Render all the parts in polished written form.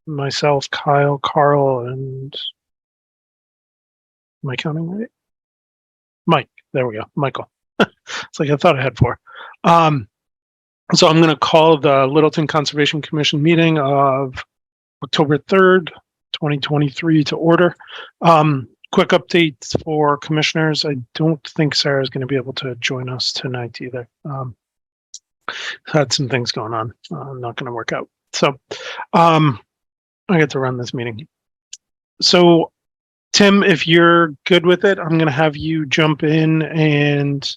myself, Kyle, Carl, and am I counting right? Mike. There we go. Michael. It's like I thought I had four. So I'm going to call the Littleton Conservation Commission meeting of October 3rd, 2023 to order. Quick updates for commissioners. I don't think Sarah's going to be able to join us tonight either. Had some things going on. Not going to work out. So I get to run this meeting. So Tim, if you're good with it, I'm going to have you jump in and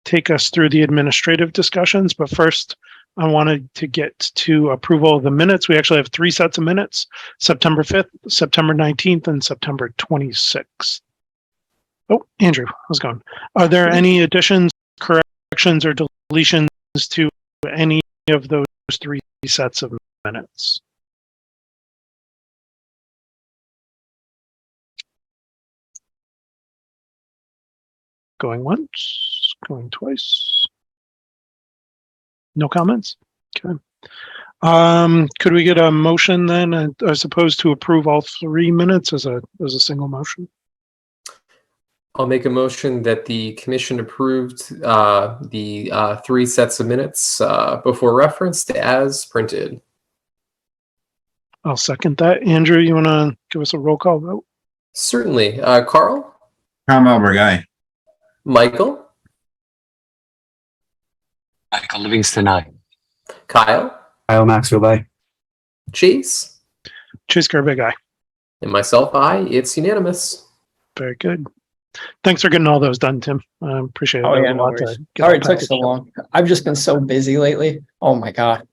take us through the administrative discussions. But first, I wanted to get to approval of the minutes. We actually have 3 sets of minutes, September 5th, September 19th, and September 26th. Oh, Andrew, how's it going? Are there any additions, corrections, or deletions to any of those 3 sets of minutes? Going once, going twice. No comments? Okay. Could we get a motion then, I suppose, to approve all 3 minutes as a single motion? I'll make a motion that the commission approved the 3 sets of minutes before referenced as printed. I'll second that. Andrew, you want to give us a roll call vote? Certainly. Carl? Tom Alberg, aye. Michael? Michael Livingston, aye. Kyle? Kyle Maxwell, aye. Chase? Chase Gerbig, aye. And myself, aye. It's unanimous. Very good. Thanks for getting all those done, Tim. I appreciate it. Oh, yeah, no worries. Sorry it took so long. I've just been so busy lately. Oh, my God.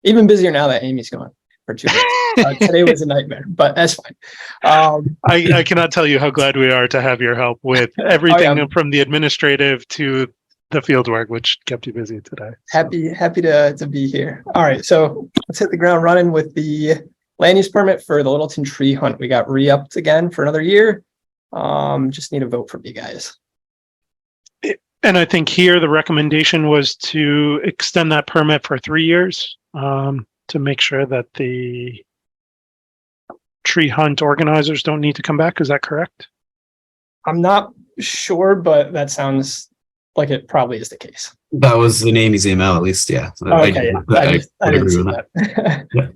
Even busier now that Amy's gone for 2 days. Today was a nightmare, but that's fine. I cannot tell you how glad we are to have your help with everything from the administrative to the field work, which kept you busy today. Happy to be here. All right, so let's hit the ground running with the land use permit for the Littleton tree hunt. We got re-upped again for another year. Just need a vote from you guys. And I think here the recommendation was to extend that permit for 3 years to make sure that the tree hunt organizers don't need to come back. Is that correct? I'm not sure, but that sounds like it probably is the case. That was in Amy's email, at least. Yeah. Okay. I didn't see that. Yeah.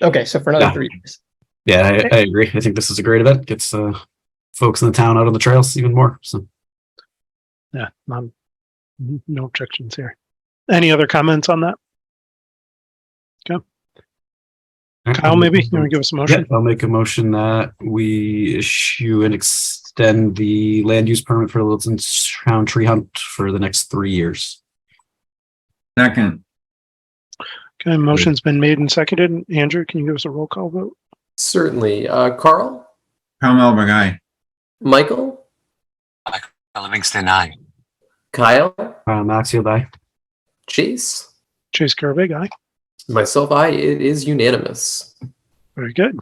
Okay. So for another 3 years. Yeah, I agree. I think this is a great event. Gets folks in the town out on the trails even more. So. Yeah. No objections here. Any other comments on that? Okay. Kyle, maybe you want to give us a motion? Yeah, I'll make a motion that we issue and extend the land use permit for the Littleton Town Tree Hunt for the next 3 years. Second. Okay, motion's been made and seconded. Andrew, can you give us a roll call vote? Certainly. Carl? Tom Alberg, aye. Michael? Michael Livingston, aye. Kyle? Maxwell, aye. Chase? Chase Gerbig, aye. Myself, aye. It is unanimous. Very good.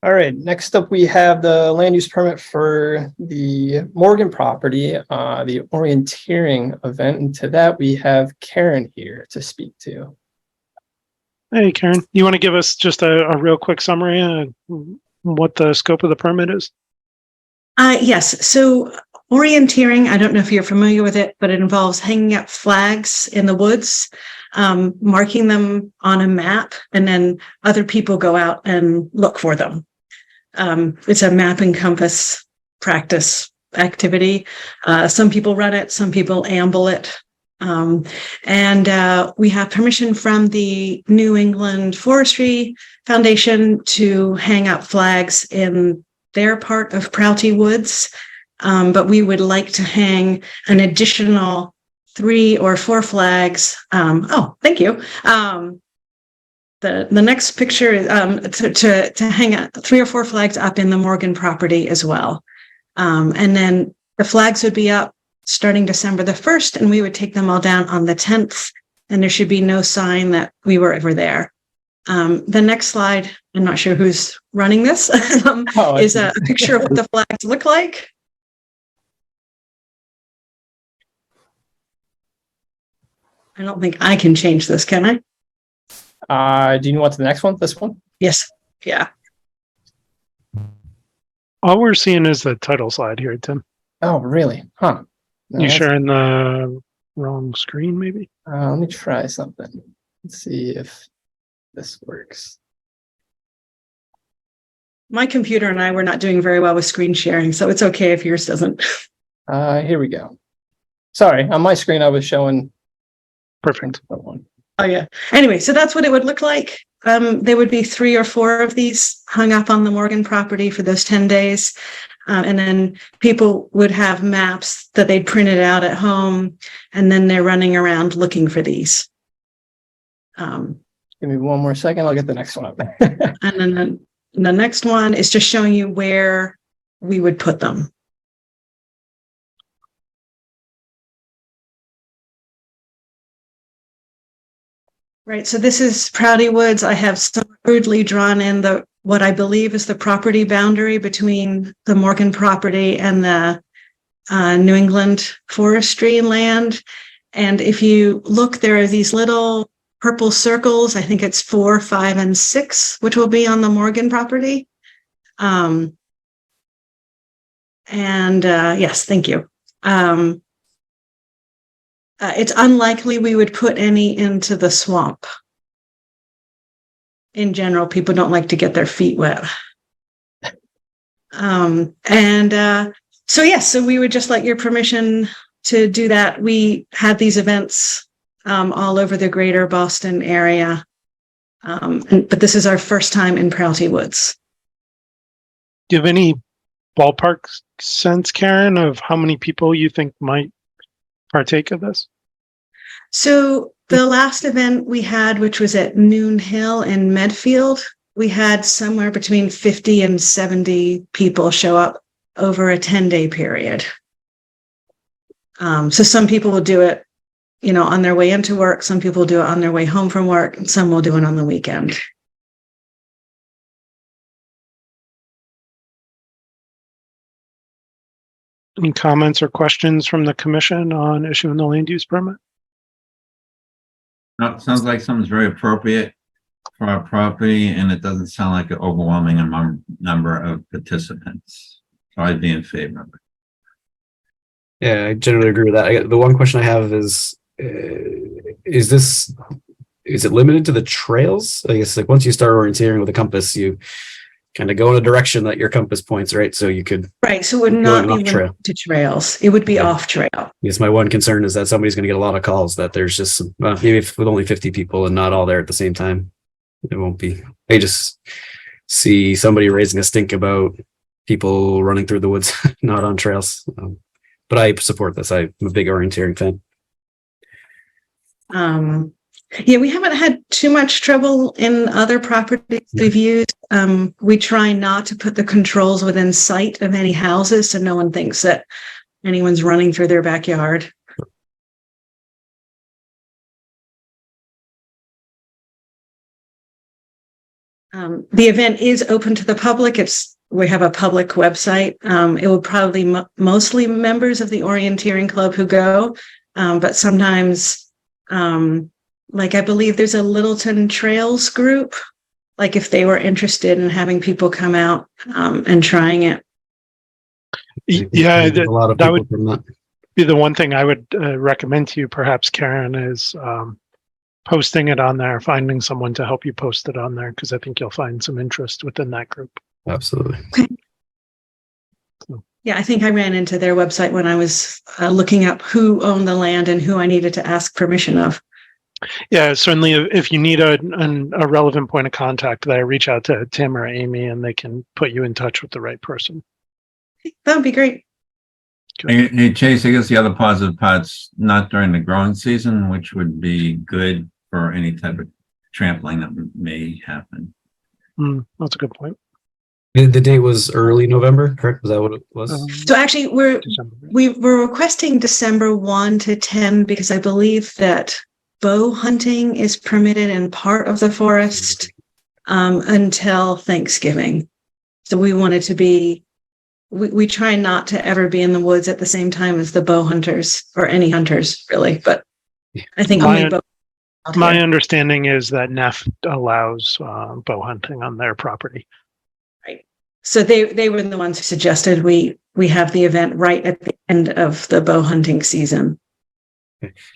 All right. Next up, we have the land use permit for the Morgan property, the orienteering event. And to that, we have Karen here to speak to. Hey, Karen, you want to give us just a real quick summary of what the scope of the permit is? Yes. So orienteering, I don't know if you're familiar with it, but it involves hanging up flags in the woods, marking them on a map, and then other people go out and look for them. It's a map and compass practice activity. Some people run it, some people amble it. And we have permission from the New England Forestry Foundation to hang up flags in their part of Prouty Woods. But we would like to hang an additional 3 or 4 flags. Oh, thank you. The next picture is to hang 3 or 4 flags up in the Morgan property as well. And then the flags would be up starting December the 1st, and we would take them all down on the 10th, and there should be no sign that we were ever there. The next slide, I'm not sure who's running this, is a picture of what the flags look like. I don't think I can change this, can I? Do you want the next one? This one? Yes. Yeah. All we're seeing is the title slide here, Tim. Oh, really? Huh. No, You that's- sharing the wrong screen, maybe? Let me try something. Let's see if this works. My computer and I were not doing very well with screen sharing, so it's okay if yours doesn't. Here we go. Sorry, on my screen I was showing Perfect. one. Oh yeah. Anyway, so that's what it would look like. There would be 3 or 4 of these hung up on the Morgan property for those 10 days. And then people would have maps that they'd printed out at home, and then they're running around looking for these. Give me one more second. I'll get the next one up. And then the next one is just showing you where we would put them. Right, so this is Prouty Woods. I have so crudely drawn in what I believe is the property boundary between the Morgan property and the New England forestry land. And if you look, there are these little purple circles. I think it's 4, 5, and 6, which will be on the Morgan property. Yes, thank you. It's unlikely we would put any into the swamp. In general, people don't like to get their feet wet. So we would just like your permission to do that. We had these events all over the greater Boston area. But this is our first time in Prouty Woods. Do you have any ballpark sense, Karen, of how many people you think might partake of this? So the last event we had, which was at Noon Hill in Medfield, we had somewhere between 50 and 70 people show up over a 10-day period. So some people will do it, on their way into work. Some people do it on their way home from work, and some will do it on the weekend. Any comments or questions from the commission on issuing the land use permit? No, it sounds like something's very appropriate for our property, and it doesn't sound like an overwhelming number of participants. So I'd be in favor of it. Yeah, I generally agree with that. The one question I have is it limited to the trails? I guess like once you start orienteering with a compass, you kind of go in a direction that your compass points, right? So you could. Right. So it would not be off trail. limited to trails. It would be off trail. Yes, my one concern is that somebody's going to get a lot of calls that there's just maybe with only 50 people and not all there at the same time. It won't be. I just see somebody raising a stink about people running through the woods, not on trails. But I support this. I'm a big orienteering fan. Yeah, we haven't had too much trouble in other properties we've used. We try not to put the controls within sight of any houses, so no one thinks that anyone's running through their backyard. The event is open to the public. We have a public website. It will probably mostly members of the orienteering club who go, but sometimes, like I believe there's a Littleton Trails group. Like if they were interested in having people come out and trying it. Yeah, a lot of that people would from that. be the one thing I would recommend to you, perhaps, Karen, is posting it on there, finding someone to help you post it on there, because I think you'll find some interest within that group. Absolutely. Yeah, I think I ran into their website when I was looking up who owned the land and who I needed to ask permission of. Yeah, certainly. If you need a relevant point of contact, there, reach out to Tim or Amy, and they can put you in touch with the right person. That would be great. Hey, Chase, I guess the other positive part's not during the growing season, which would be good for any type of trampling that may happen. That's a good point. The date was early November, correct? Was that what it was? So actually, December. we were requesting December 1 to 10 because I believe that bow hunting is permitted in part of the forest until Thanksgiving. So we wanted to be, we try not to ever be in the woods at the same time as the bow hunters or any hunters really, but I think only bow My understanding is that NEF allows bow hunting on their property. So they were the ones who suggested we have the event right at the end of the bow hunting season.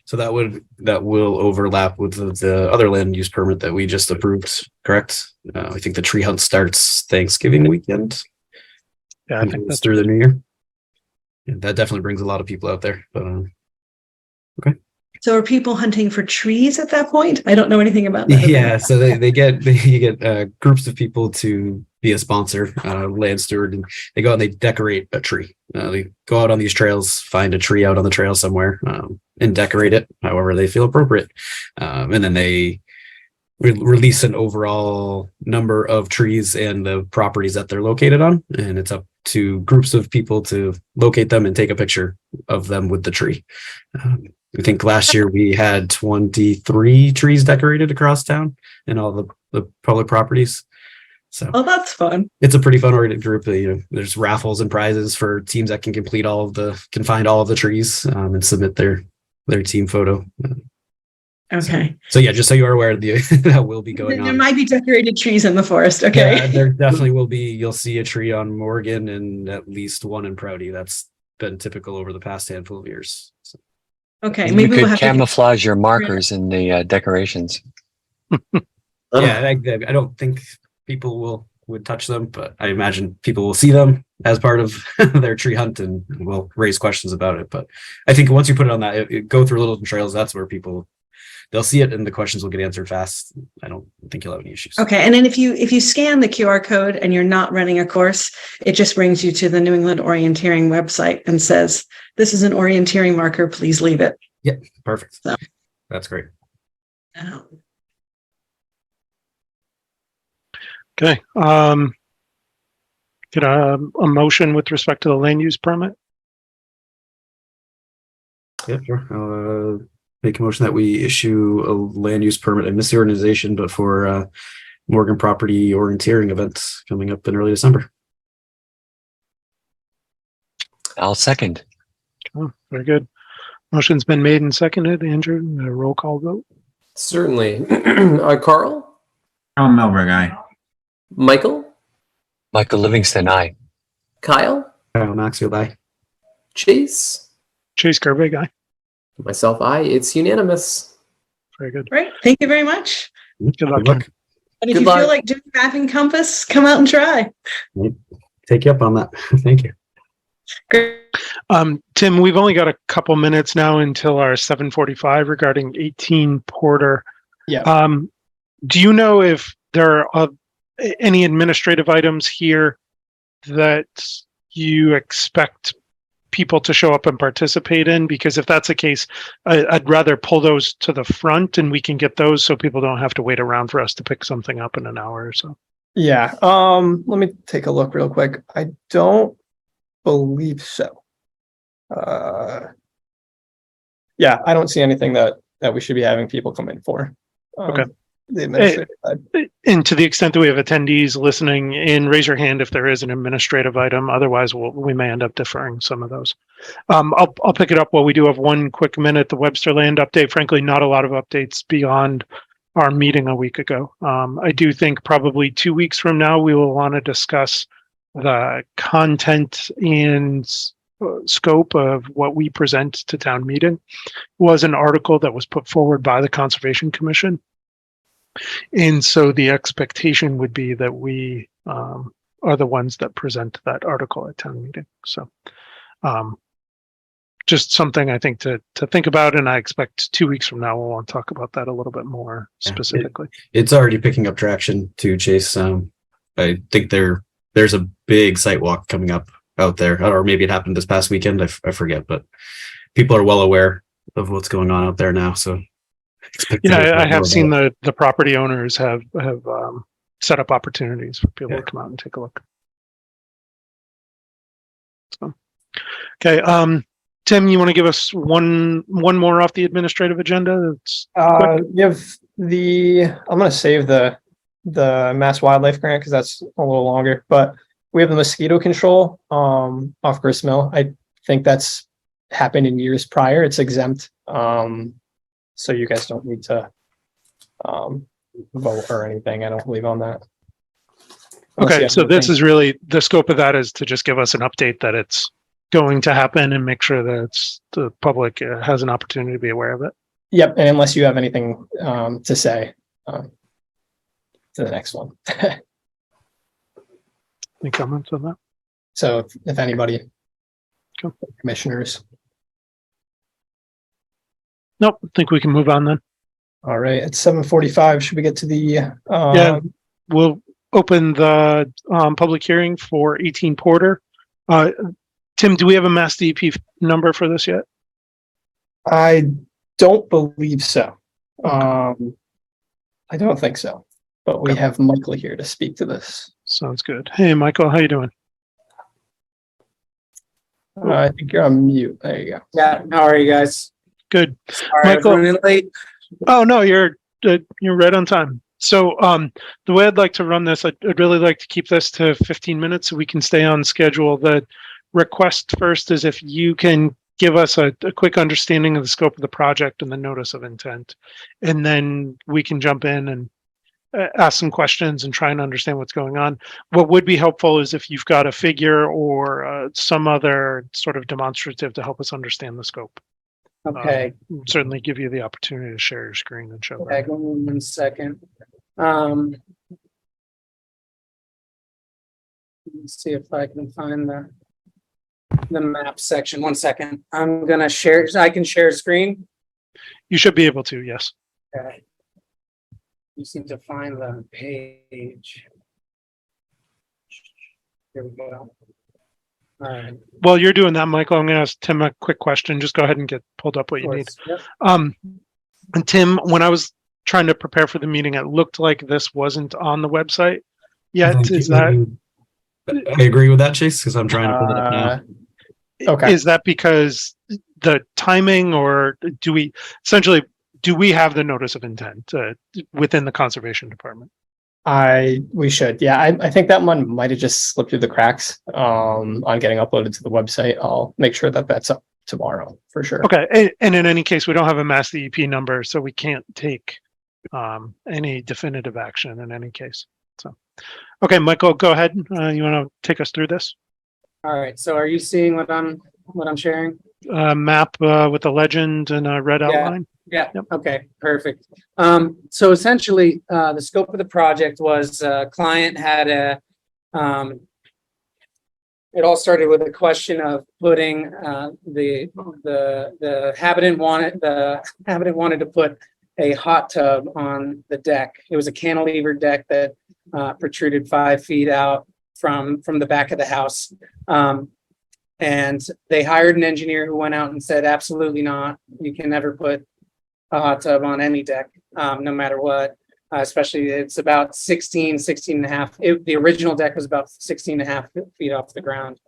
So that will overlap with the other land use permit that we just approved, correct? I think the tree hunt starts Thanksgiving weekend. Yeah, I and think goes that's through the new year. Yeah, that definitely brings a lot of people out there. But okay. So are people hunting for trees at that point? I don't know anything about that. Yeah, so you get groups of people to be a sponsor, land steward, and they go out and they decorate a tree. They go out on these trails, find a tree out on the trail somewhere, and decorate it however they feel appropriate. And then they release an overall number of trees and the properties that they're located on, and it's up to groups of people to locate them and take a picture of them with the tree. I think last year we had 23 trees decorated across town and all the public properties. So that's fun. it's a pretty fun organized group. There's raffles and prizes for teams that can find all of the trees and submit their team photo. Okay. So yeah, just so you are aware, that will be going There on. might be decorated trees in the forest. Okay. Yeah, there definitely will be. You'll see a tree on Morgan and at least one in Prouty. That's been typical over the past handful of years. So. Okay. You Maybe we'll could have camouflage your markers in the decorations. Yeah, I don't think people would touch them, but I imagine people will see them as part of their tree hunt and will raise questions about it. But I think once you put it on that, go through Littleton Trails, that's where they'll see it and the questions will get answered fast. I don't think you'll have any issues. Okay. And then if you scan the QR code and you're not running a course, it just brings you to the New England Orienteering website and says, this is an orienteering marker, please leave it. Yeah, perfect. So. That's great. Okay. Get a motion with respect to the land use permit. Yeah, sure. I'll make a motion that we issue a land use permit. I missed the organization, but for Morgan Property Orienteering events coming up in early December. I'll second. Oh, very good. Motion's been made and seconded. Andrew, a roll call vote. Certainly. Carl, Carl Melberg, aye. Michael, Michael Livingston, aye. Kyle, Kyle Maxfield, aye. Chase, Chase Gerbig, aye. myself, I. It's unanimous. Very good. Great. Thank you very much. Good luck. Good luck. And if Good you luck. feel like doing mapping compass, come out and try. Take you up on that. Thank you. Great. Tim, we've only got a couple minutes now until our 7:45 regarding 18 Porter. Yeah. Do you know if there are any administrative items here that you expect people to show up and participate in? Because if that's the case, I'd rather pull those to the front and we can get those so people don't have to wait around for us to pick something up in an hour or so. Yeah. Let me take a look real quick. I don't believe so. Yeah, I don't see anything that we should be having people come in for. Okay. The administrative side. And to the extent that we have attendees listening in, raise your hand if there is an administrative item. Otherwise, we may end up deferring some of those. I'll pick it up while we do have one quick minute. The Webster Land update. Frankly, not a lot of updates beyond our meeting a week ago. I do think probably 2 weeks from now we will want to discuss the content and scope of what we present to town meeting. It was an article that was put forward by the Conservation Commission. And so the expectation would be that we are the ones that present that article at town meeting. So just something I think to think about. And I expect 2 weeks from now, we'll want to talk about that a little bit more specifically. It's already picking up traction too, Chase. I think there's a big site walk coming up out there, or maybe it happened this past weekend. I forget, but people are well aware of what's going on out there now. So yeah, I have seen the property owners have set up opportunities for people to come out and take a look. So, okay. Tim, you want to give us one more off the administrative agenda? You have I'm going to save the Mass Wildlife Grant because that's a little longer, but we have the mosquito control off Grist Mill. I think that's happened in years prior. It's exempt. So you guys don't need to vote or anything. I don't believe on that. Unless you Okay, have so this anything. is really, the scope of that is to just give us an update that it's going to happen and make sure that the public has an opportunity to be aware of it. Yep, and unless you have anything to say to the next one. Any comments on that? So if anybody, Cool. commissioners, Nope, I think we can move on then. all right, it's 7:45. Should we get to the Yeah. We'll open the public hearing for 18 Porter. Tim, do we have a Mass DEP number for this yet? I don't believe so. I don't think so, but we have Michael here to speak to this. Sounds good. Hey, Michael, how you doing? I think you're on mute. There you go. Yeah, how are you guys? Good. Sorry, I was Michael- running late. Oh, no, you're right on time. So the way I'd like to run this, I'd really like to keep this to 15 minutes so we can stay on schedule. The request first is if you can give us a quick understanding of the scope of the project and the notice of intent, and then we can jump in and ask some questions and try and understand what's going on. What would be helpful is if you've got a figure or some other sort of demonstrative to help us understand the scope. Okay, Certainly give you the opportunity to share your screen and show okay, that. go on 1 second. Let's see if I can find the map section. 1 second. I'm gonna share, I can share screen. You should be able to, yes. Okay. You seem to find the page. Here we go. All right. While you're doing that, Michael, I'm going to ask Tim a quick question. Just go ahead and get pulled up what you need. Yep. And Tim, when I was trying to prepare for the meeting, it looked like this wasn't on the website yet. Is that I agree with that, Chase, because I'm trying to pull it up now. Okay. Is that because the timing, or do we have the notice of intent within the conservation department? We should. Yeah, I think that one might have just slipped through the cracks on getting uploaded to the website. I'll make sure that that's up tomorrow for sure. Okay. And in any case, we don't have a Mass DEP number, so we can't take any definitive action in any case. So, okay, Michael, go ahead. You want to take us through this? All right, so are you seeing what I'm sharing? Map with a legend and a red Yeah. outline. Yeah, Yep. okay, perfect. So essentially, the scope of the project was, client had it all started with a question of putting, the habitant wanted to put a hot tub on the deck. It was a cantilever deck that, protruded 5 feet out from the back of the house. And they hired an engineer who went out and said, absolutely not. You can never put a hot tub on any deck, no matter what, especially it's about 16 and a half. The original deck was about 16 and a half feet off the ground.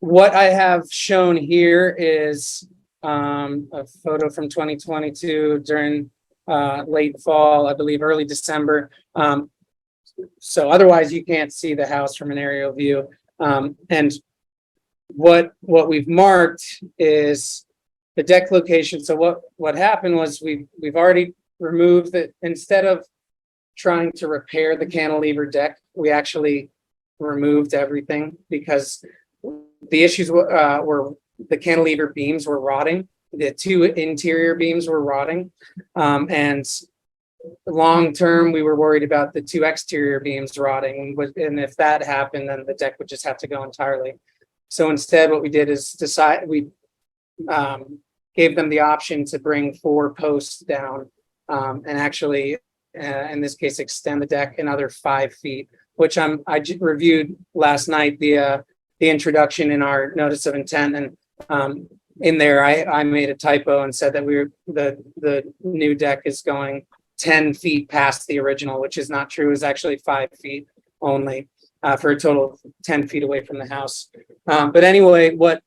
What I have shown here is a photo from 2022 during late fall, I believe early December. So otherwise you can't see the house from an aerial view. And what we've marked is the deck location. So what happened was we've already removed it. Instead of trying to repair the cantilever deck, we actually removed everything because the issues were the cantilever beams were rotting. The 2 interior beams were rotting. And long term, we were worried about the 2 exterior beams rotting. And if that happened, then the deck would just have to go entirely. So instead, what we did is we gave them the option to bring 4 posts down and actually, in this case, extend the deck another 5 feet, which I reviewed last night, the introduction in our notice of intent. And in there, I made a typo and said that the new deck is going 10 feet past the original, which is not true. It's actually 5 feet only for a total of 10 feet away from the house. But anyway, what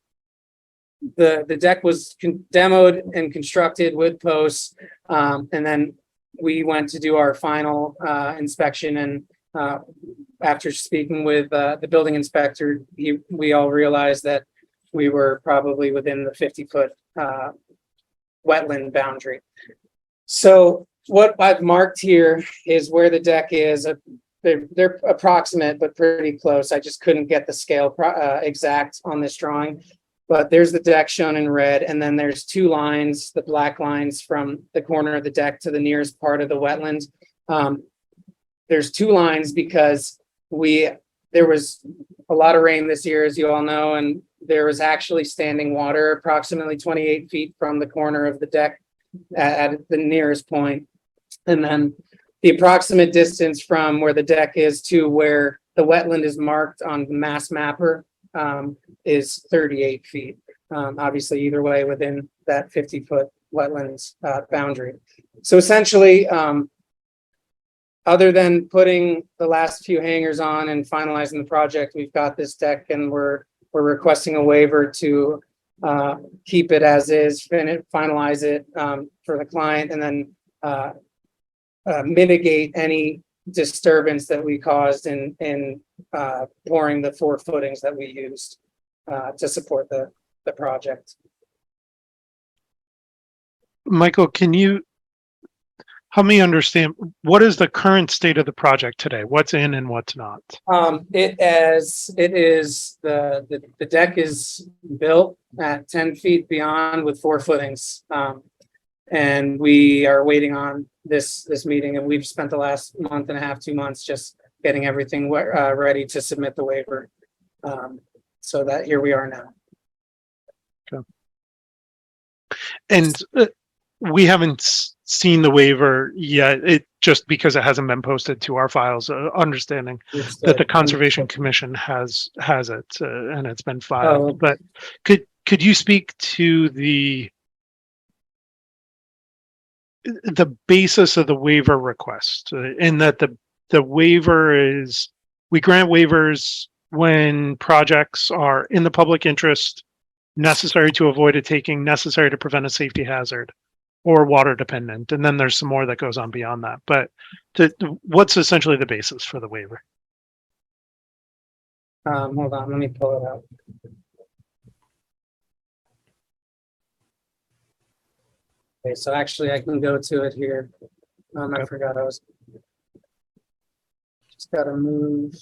the deck was demoed and constructed with posts. And then we went to do our final inspection. And after speaking with the building inspector, we all realized that we were probably within the 50-foot wetland boundary. So what I've marked here is where the deck is. They're approximate, but pretty close. I just couldn't get the scale exact on this drawing. But there's the deck shown in red, and then there's two lines, the black lines from the corner of the deck to the nearest part of the wetland. There's two lines because there was a lot of rain this year, as you all know, and there was actually standing water approximately 28 feet from the corner of the deck at the nearest point. And then the approximate distance from where the deck is to where the wetland is marked on the mass mapper is 38 feet. Obviously, either way within that 50-foot wetlands boundary. So essentially, other than putting the last few hangers on and finalizing the project, we've got this deck, and we're requesting a waiver to keep it as is, finalize it for the client, and then mitigate any disturbance that we caused in pouring the 4 footings that we used to support the project. Michael, can you help me understand what is the current state of the project today? What's in and what's not? It is the deck is built at 10 feet beyond with 4 footings. And we are waiting on this meeting, and we've spent the last month and a half, 2 months just getting everything ready to submit the waiver. So that here we are now. Okay. And we haven't seen the waiver yet, it just because it hasn't been posted to our files, understanding that the Conservation Commission has it and it's been filed. Oh. But could you speak to the basis of the waiver request, in that the waiver is, we grant waivers when projects are in the public interest, necessary to avoid a taking, necessary to prevent a safety hazard, or water dependent. And then there's some more that goes on beyond that. But what's essentially the basis for the waiver? Hold on, let me pull it out. Okay, so actually I can go to it here. I forgot I was just gotta move.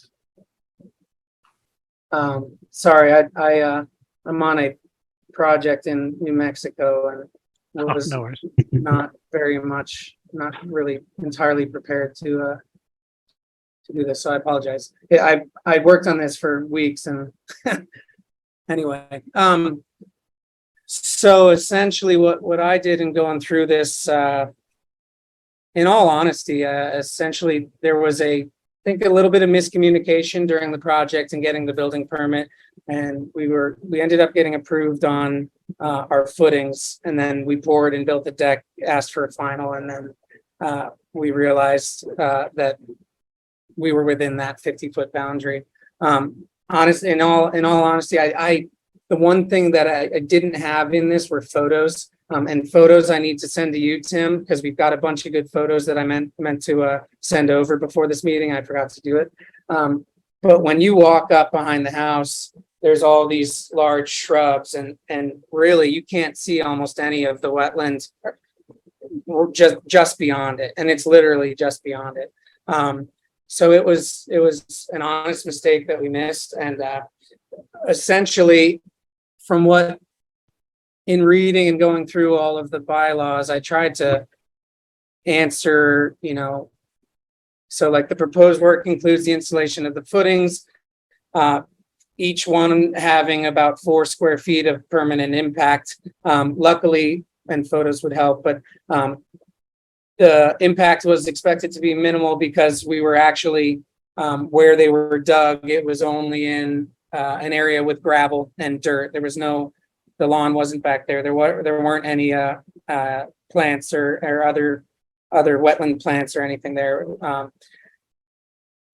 Sorry, I'm on a project in New Mexico, and it was No worries. not really entirely prepared to do this, so I apologize. I worked on this for weeks, and anyway, so essentially what I did in going through this, in all honesty, essentially there was I think a little bit of miscommunication during the project and getting the building permit, and we ended up getting approved on our footings, and then we poured and built the deck, asked for a final, and then we realized that we were within that 50-foot boundary. In all honesty, the one thing that I didn't have in this were photos, and photos I need to send to you, Tim, because we've got a bunch of good photos that I meant to send over before this meeting. I forgot to do it. But when you walk up behind the house, there's all these large shrubs, and really you can't see almost any of the wetlands. We're just beyond it, and it's literally just beyond it. So it was an honest mistake that we missed, and essentially, from what in reading and going through all of the bylaws, I tried to answer, so like the proposed work includes the installation of the footings, each one having about 4 square feet of permanent impact. Luckily, and photos would help, but the impact was expected to be minimal because we were actually where they were dug, it was only in an area with gravel and dirt. There was the lawn wasn't back there. There weren't any plants or other wetland plants or anything there.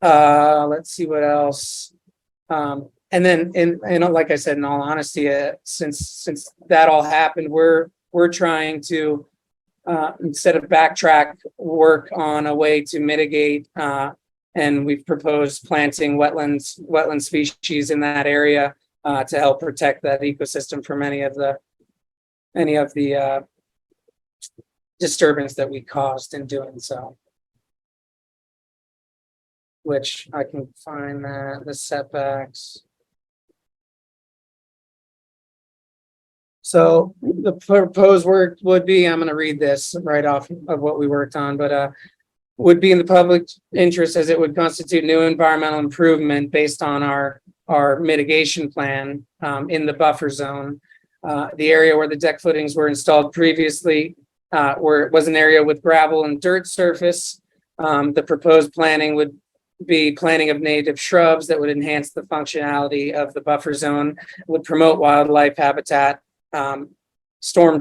Let's see what else. And then, like I said, in all honesty, since that all happened, we're trying to instead of backtrack, work on a way to mitigate. And we've proposed planting wetland species in that area to help protect that ecosystem from any of the disturbance that we caused in doing so. Which I can find that, the setbacks. So the proposed work would be, I'm gonna read this right off of what we worked on, but would be in the public interest as it would constitute new environmental improvement based on our mitigation plan in the buffer zone. The area where the deck footings were installed previously was an area with gravel and dirt surface. The proposed planning would be planting of native shrubs that would enhance the functionality of the buffer zone, would promote wildlife habitat, storm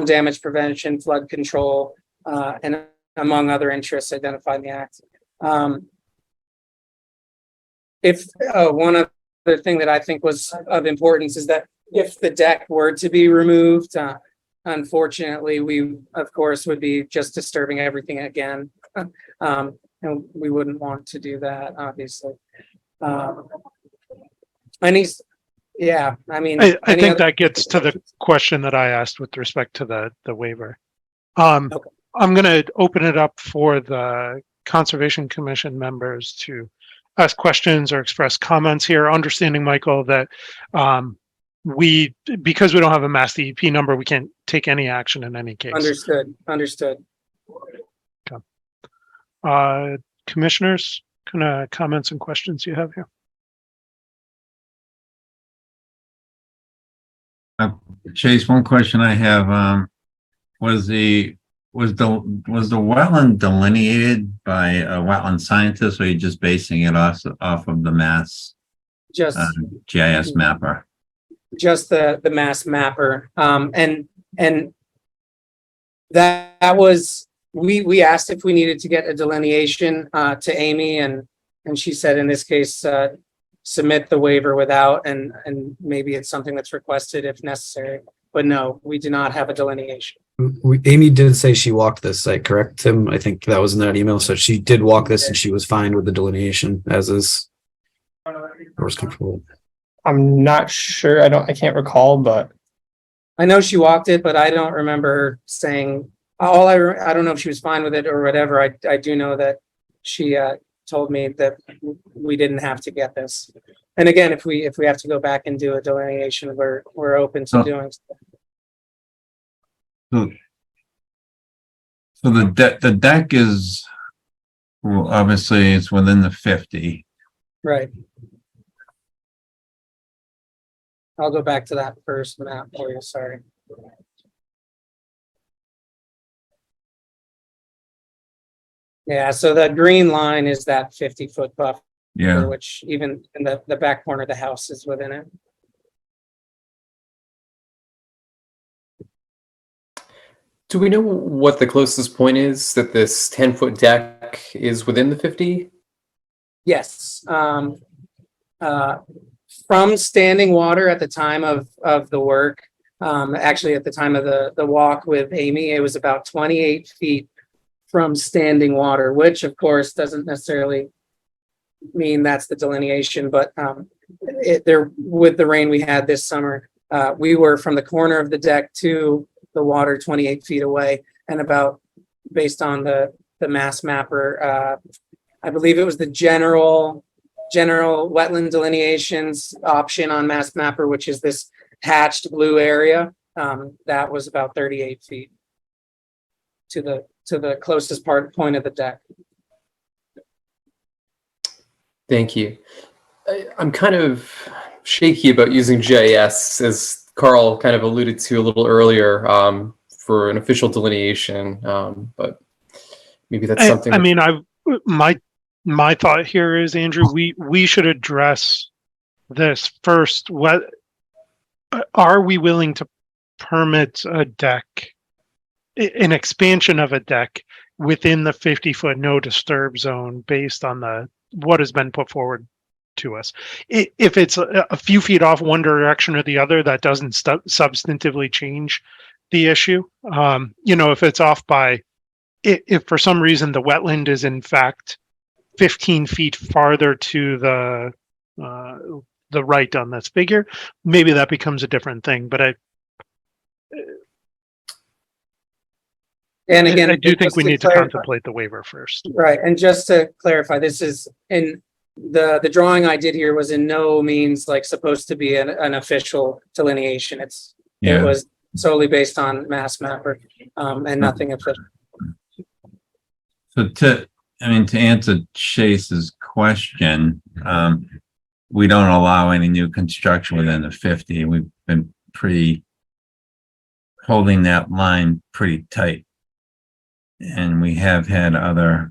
damage prevention, flood control, and among other interests identified in the act. One other thing that I think was of importance is that if the deck were to be removed, unfortunately, we of course would be just disturbing everything again. And we wouldn't want to do that, obviously. Yeah, I mean, I think that gets to the question that I asked with respect to the waiver. Okay. I'm going to open it up for the Conservation Commission members to ask questions or express comments here, understanding, Michael, that because we don't have a mass DEP number, we can't take any action in any case. Understood. Commissioners, kind of comments and questions you have here? Chase, one question I have, was the wetland delineated by a wetland scientist, or are you just basing it off of the mass Just GIS mapper? just the mass mapper. And that was, we asked if we needed to get a delineation to Amy, and she said in this case, submit the waiver without, and maybe it's something that's requested if necessary. But no, we do not have a delineation. Amy did say she walked this site, correct, Tim? I think that was in that email. So she did walk this and she was fine with the delineation as is. Or was comfortable. I'm not sure. I can't recall, but I know she walked it, but I don't remember her saying, I don't know if she was fine with it or whatever. I do know that she told me that we didn't have to get this. And again, if we have to go back and do a delineation, we're open to doing so. So the deck is, well, obviously it's within the 50. Right. I'll go back to that first map for you, sorry. Yeah, so that green line is that 50-foot buffer, Yeah. which even in the back corner of the house is within it. Do we know what the closest point is that this 10-foot deck is within the 50? Yes. From standing water at the time of the work, actually at the time of the walk with Amy, it was about 28 feet from standing water, which of course doesn't necessarily mean that's the delineation, but with the rain we had this summer, we were from the corner of the deck to the water 28 feet away, and about, based on the mass mapper, I believe it was the general wetland delineations option on mass mapper, which is this hatched blue area, that was about 38 feet to the closest point of the deck. Thank you. I'm kind of shaky about using GIS, as Carl kind of alluded to a little earlier, for an official delineation, but maybe that's something. I mean, my thought here is, Andrew, we should address this first. What are we willing to permit a deck, an expansion of a deck within the 50-foot no disturb zone based on what has been put forward to us? If it's a few feet off one direction or the other, that doesn't substantively change the issue. If it's off by, if for some reason the wetland is in fact 15 feet farther to the right on this figure, maybe that becomes a different thing. But And again, I do think just we need to clarify- contemplate the waiver first. Right, and just to clarify, this is in the drawing I did here was in no means like supposed to be an official delineation. It Yeah. was solely based on mass mapper, and nothing official. So to answer Chase's question, we don't allow any new construction within the 50. We've been holding that line pretty tight. And we have had other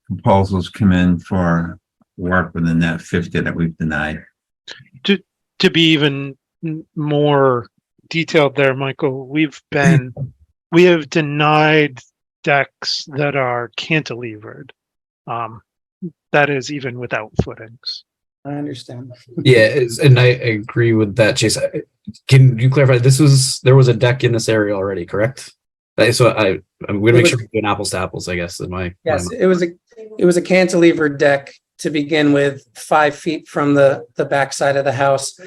proposals come in for work within that 50 that we've denied. To be even more detailed there, Michael, we have denied decks that are cantilevered. That is even without footings. I understand. Yeah, and I agree with that, Chase. Can you clarify? There was a deck in this area already, correct? So I'm going to make sure we're doing apples to apples, I guess. Yes, it was a cantilever deck to begin with, 5 feet from the back side of the house.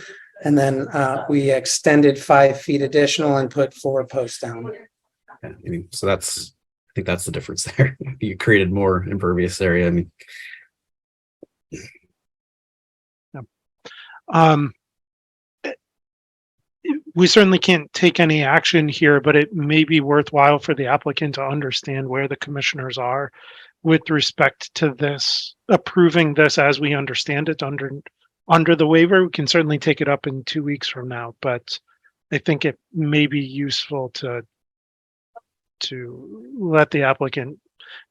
And then we extended 5 feet additional and put 4 posts down. Yeah, so I think that's the difference there. You created more impervious area. We certainly can't take any action here, but it may be worthwhile for the applicant to understand where the commissioners are with respect to this, approving this as we understand it under the waiver. We can certainly take it up in 2 weeks from now, but I think it may be useful to let the applicant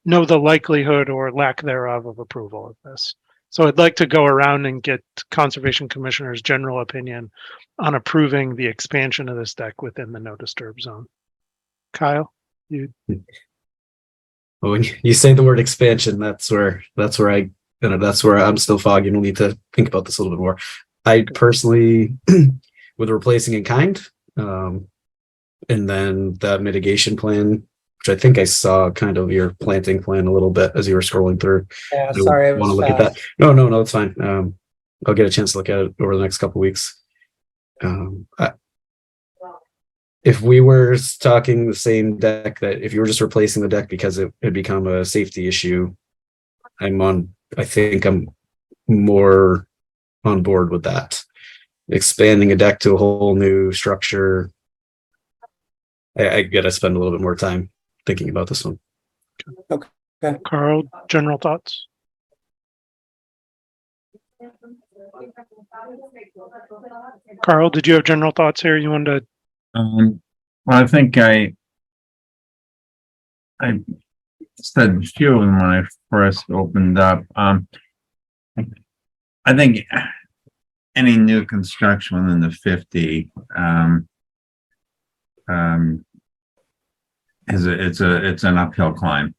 know the likelihood or lack thereof of approval of this. So I'd like to go around and get Conservation Commissioner's general opinion on approving the expansion of this deck within the no disturb zone. Kyle, When you say the word expansion, that's where I'm still foggy. We'll need to think about this a little bit more. I personally, with replacing in kind, and then that mitigation plan, which I think I saw kind of your planting plan a little bit as you were scrolling through. Yeah, sorry, I want to was look at fast. that. No, it's fine. I'll get a chance to look at it over the next couple of weeks. If we were talking the same deck, that if you were just replacing the deck because it had become a safety issue, I think I'm more on board with that. Expanding a deck to a whole new structure, I gotta spend a little bit more time thinking about this one. Okay. Carl, general thoughts? Carl, did you have general thoughts here? You wanted to? Well, I think I said a few of them when I first opened up. I think any new construction within the 50 it's an uphill climb.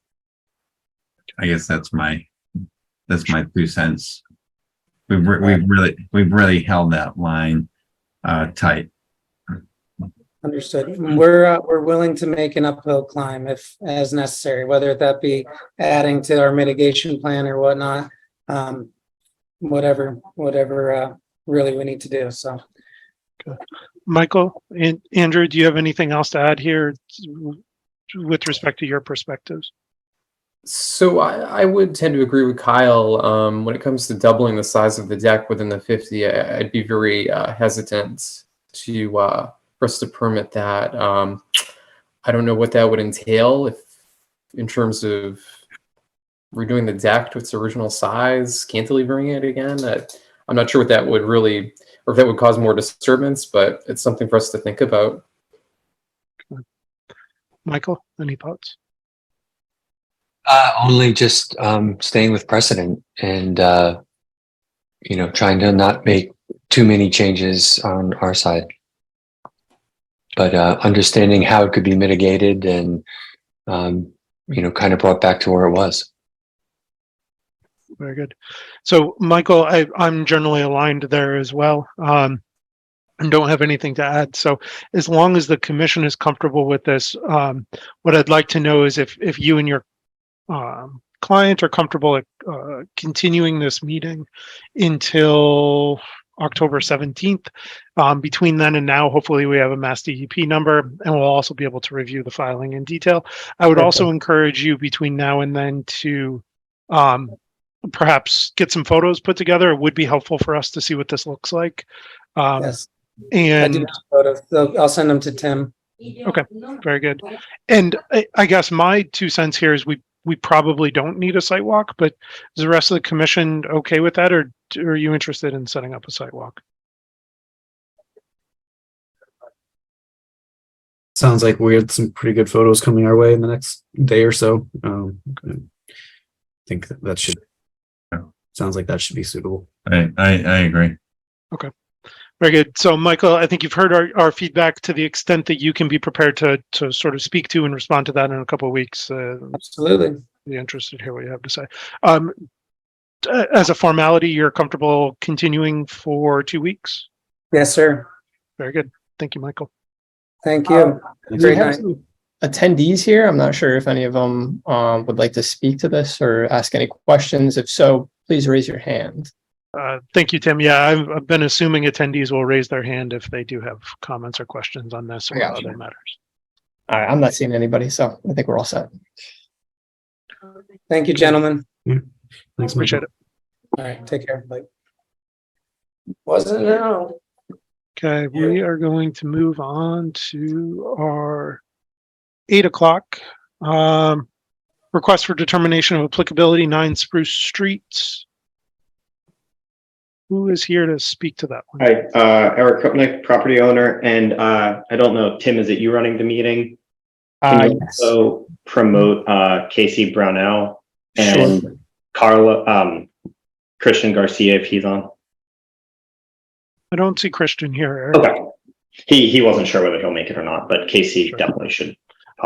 I guess that's my 2 cents. We've really held that line tight. Understood. We're willing to make an uphill climb if as necessary, whether that be adding to our mitigation plan or whatnot. Whatever really we need to do. So, Michael and Andrew, do you have anything else to add here with respect to your perspectives? So I would tend to agree with Kyle. When it comes to doubling the size of the deck within the 50, I'd be very hesitant for us to permit that. I don't know what that would entail in terms of redoing the deck to its original size, cantilevering it again. I'm not sure what that would really, or if that would cause more disturbance, but it's something for us to think about. Michael, any thoughts? Only just staying with precedent and trying to not make too many changes on our side, but understanding how it could be mitigated and kind of brought back to where it was. Very good. So, Michael, I'm generally aligned there as well, and don't have anything to add. So, as long as the commission is comfortable with this, what I'd like to know is if you and your client are comfortable continuing this meeting until October 17th. Between then and now, hopefully we have a Mass DEP number, and we'll also be able to review the filing in detail. I would also encourage you between now and then to perhaps get some photos put together. It would be helpful for us to see what this looks like. Yes, I And do have photos. I'll send them to Tim. okay, very good. And I guess my 2 cents here is we probably don't need a site walk, but is the rest of the commission okay with that, or are you interested in setting up a site walk? Sounds like we had some pretty good photos coming our way in the next day or so. I think that should, sounds like that should be suitable. I agree. Very good. So Michael, I think you've heard our feedback to the extent that you can be prepared to sort of speak to and respond to that in a couple of weeks. Absolutely. Be interested to hear what you have to say. As a formality, you're comfortable continuing for 2 weeks? Yes, sir. Very good. Thank you, Michael. Thank you. We Great have night. some attendees here. I'm not sure if any of them would like to speak to this or ask any questions. If so, please raise your hand. Thank you, Tim. Yeah, I've been assuming attendees will raise their hand if they do have comments or questions on this or Gotcha. other matters. All right, I'm not seeing anybody, so I think we're all set. Thank you, gentlemen. Thanks, Appreciate it. All right, take care. Bye. Wasn't now. Okay, we are going to move on to our 8 o'clock. Request for determination of applicability, 9 Spruce Street. Who is here to speak to that one? Hi, Eric Kupnick, property owner, and I don't know, Tim, is it you running the meeting? Can you Yes. also promote Casey Brownell Sure. and Carla, Christian Garcia if he's on? I don't see Christian here, Eric. Okay. He wasn't sure whether he'll make it or not, but Casey Sure. definitely should.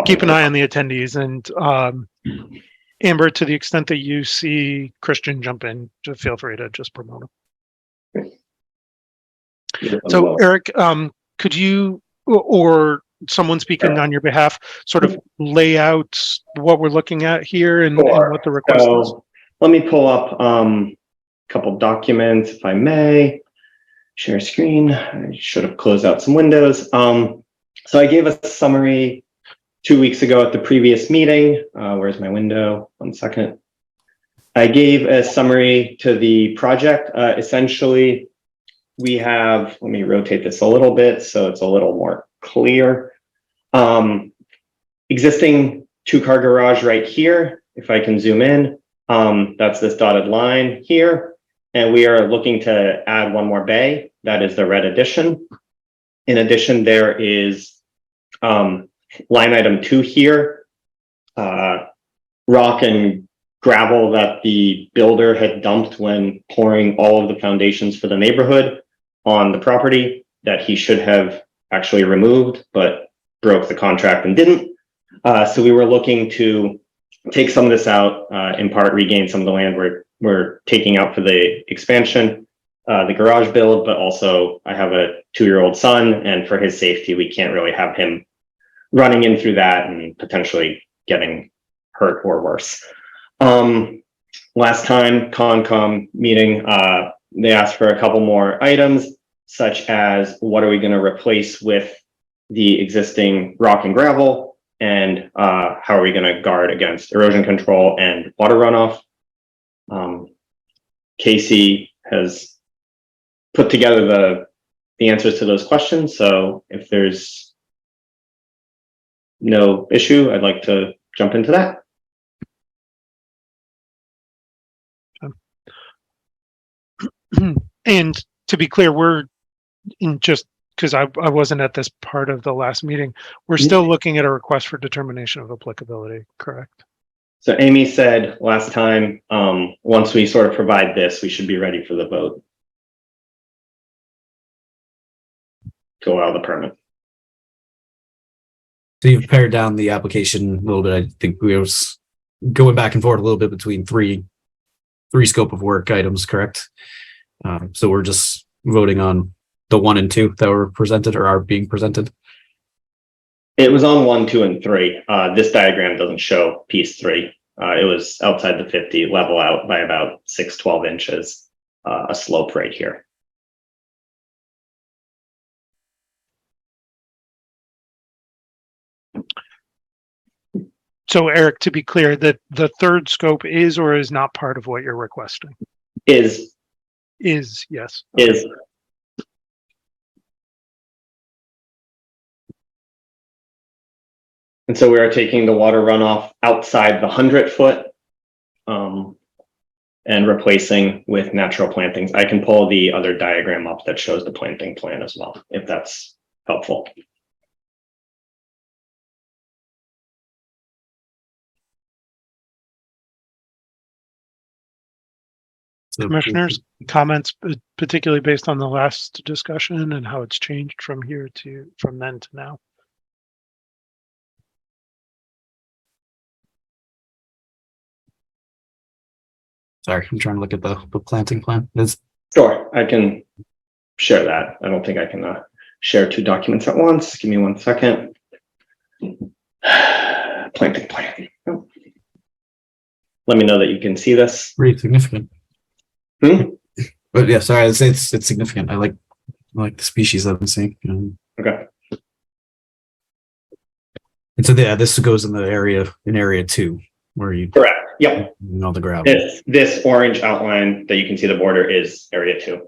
Keep an eye on the attendees, and Amber, to the extent that you see Christian jump in, just feel free to just promote him. So Eric, could you or someone speaking on your behalf sort of lay out what we're looking at here and Sure. what the request is? So let me pull up a couple documents, if I may. Share screen. I should have closed out some windows. So I gave a summary 2 weeks ago at the previous meeting. Where's my window? 1 second. I gave a summary to the project. Essentially, we have, let me rotate this a little bit so it's a little more clear. Existing 2-car garage right here. If I can zoom in, that's this dotted line here. And we are looking to add 1 more bay. That is the red addition. In addition, there is line item 2 here, rock and gravel that the builder had dumped when pouring all of the foundations for the neighborhood on the property that he should have actually removed, but broke the contract and didn't. So we were looking to take some of this out, in part regain some of the land we're taking out for the expansion, the garage build, but also I have a 2-year-old son, and for his safety, we can't really have him running in through that and potentially getting hurt or worse. Last time Concom meeting, they asked for a couple more items, such as what are we going to replace with the existing rock and gravel, and how are we going to guard against erosion control and water runoff. Casey has put together the answers to those questions. So if there's no issue, I'd like to jump into that. And to be clear, we're in just because I wasn't at this part of the last meeting, we're still looking at a request for determination of applicability, correct? So Amy said last time, once we sort of provide this, we should be ready for the vote to allow the permit. So you've pared down the application a little bit. I think we was going back and forth a little bit between three scope of work items, correct? So we're just voting on the 1 and 2 that were presented or are being presented. It was on 1, 2, and 3. This diagram doesn't show piece 3. It was outside the 50, level out by about 6-12 inches, a slope right here. So Eric, to be clear, that the third scope is or is not part of what you're requesting? Is, Yes. is, and so we are taking the water runoff outside the 100-foot and replacing with natural plantings. I can pull the other diagram up that shows the planting plan as well, if that's helpful. Commissioners, comments, particularly based on the last discussion and how it's changed from then to now? Sorry, I'm trying to look at the planting plan. Sure, I can share that. I don't think I can share two documents at once. Give me 1 second. Planting plan. Let me know that you can see this. pretty significant. Hmm? But yeah, sorry, I'd say it's significant. I like the species that I'm seeing. Okay. And so yeah, this goes in area 2 where you Correct. Yep. know the gravel. This orange outline that you can see the border is area 2.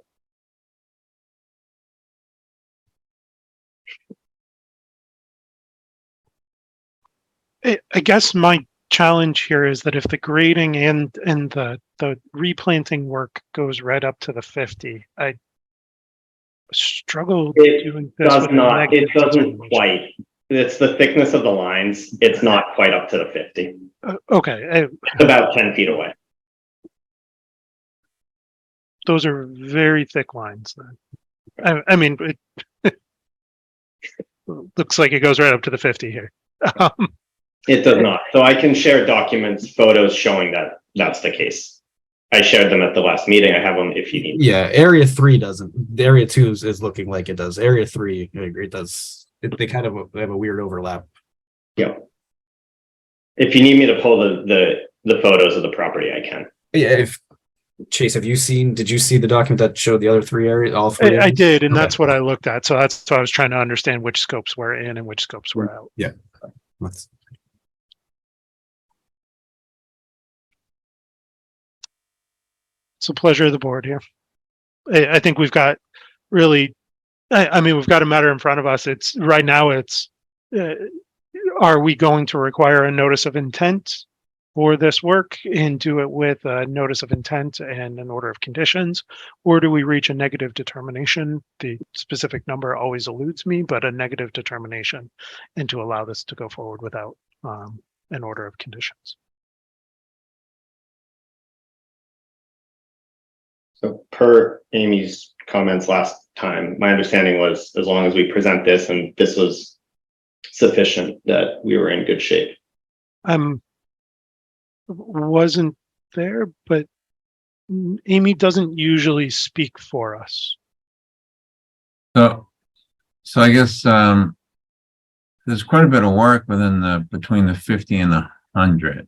I guess my challenge here is that if the grading and the replanting work goes right up to the 50, I struggle doing this. Does with a not. It negative doesn't determination. quite. It's the thickness of the lines. It's not quite up to the 50. Okay, It's about 10 feet away. those are very thick lines then. I mean, it looks like it goes right up to the 50 here. It does not. So I can share documents, photos showing that that's the case. I shared them at the last meeting. I have them if you need. Yeah, area 3 doesn't. Area 2 is looking like it does. Area 3, I agree, it does. They kind of have a weird overlap. Yeah. If you need me to pull the photos of the property, I can. Yeah, Chase, did you see the document that showed the other 3 areas, all 3 areas? I did, and Okay. that's what I looked at. So that's what I was trying to understand, which scopes were in and which scopes were out. Yeah. Let's- It's a pleasure of the board here. I think we've got really, I mean, we've got a matter in front of us. It's right now are we going to require a notice of intent for this work and do it with a notice of intent and an order of conditions? Or do we reach a negative determination? The specific number always eludes me, but a negative determination, and to allow this to go forward without an order of conditions. So per Amy's comments last time, my understanding was as long as we present this and this was sufficient, that we were in good shape. Wasn't there, but Amy doesn't usually speak for us. So I guess there's quite a bit of work between the 50 and the 100.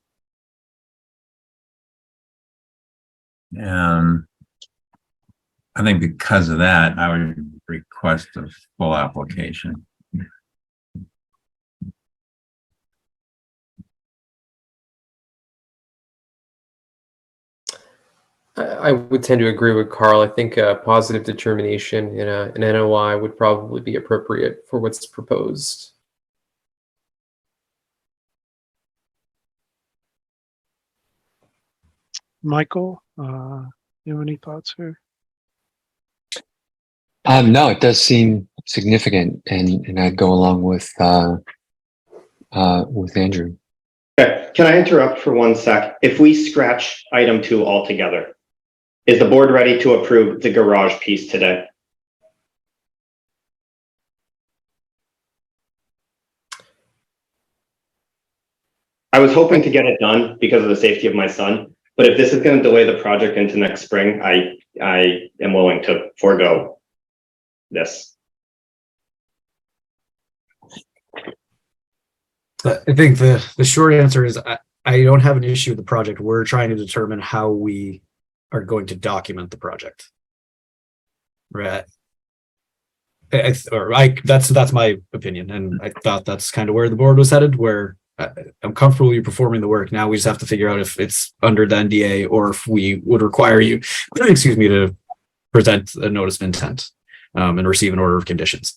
I think because of that, I would request a full application. I would tend to agree with Carl. I think a positive determination in an NOI would probably be appropriate for what's proposed. Michael, you have any thoughts here? No, it does seem significant, and I'd go along with Andrew. Okay, can I interrupt for 1 sec? If we scratch item 2 altogether, is the board ready to approve the garage piece today? I was hoping to get it done because of the safety of my son, but if this is going to delay the project into next spring, I am willing to forego this. I think the short answer is I don't have an issue with the project. We're trying to determine how we are going to document the project. Right. That's my opinion, and I thought that's kind of where the board was headed, where I'm comfortable with you performing the work. Now we just have to figure out if it's under the NDA or if we would require you, excuse me, to present a notice of intent and receive an order of conditions.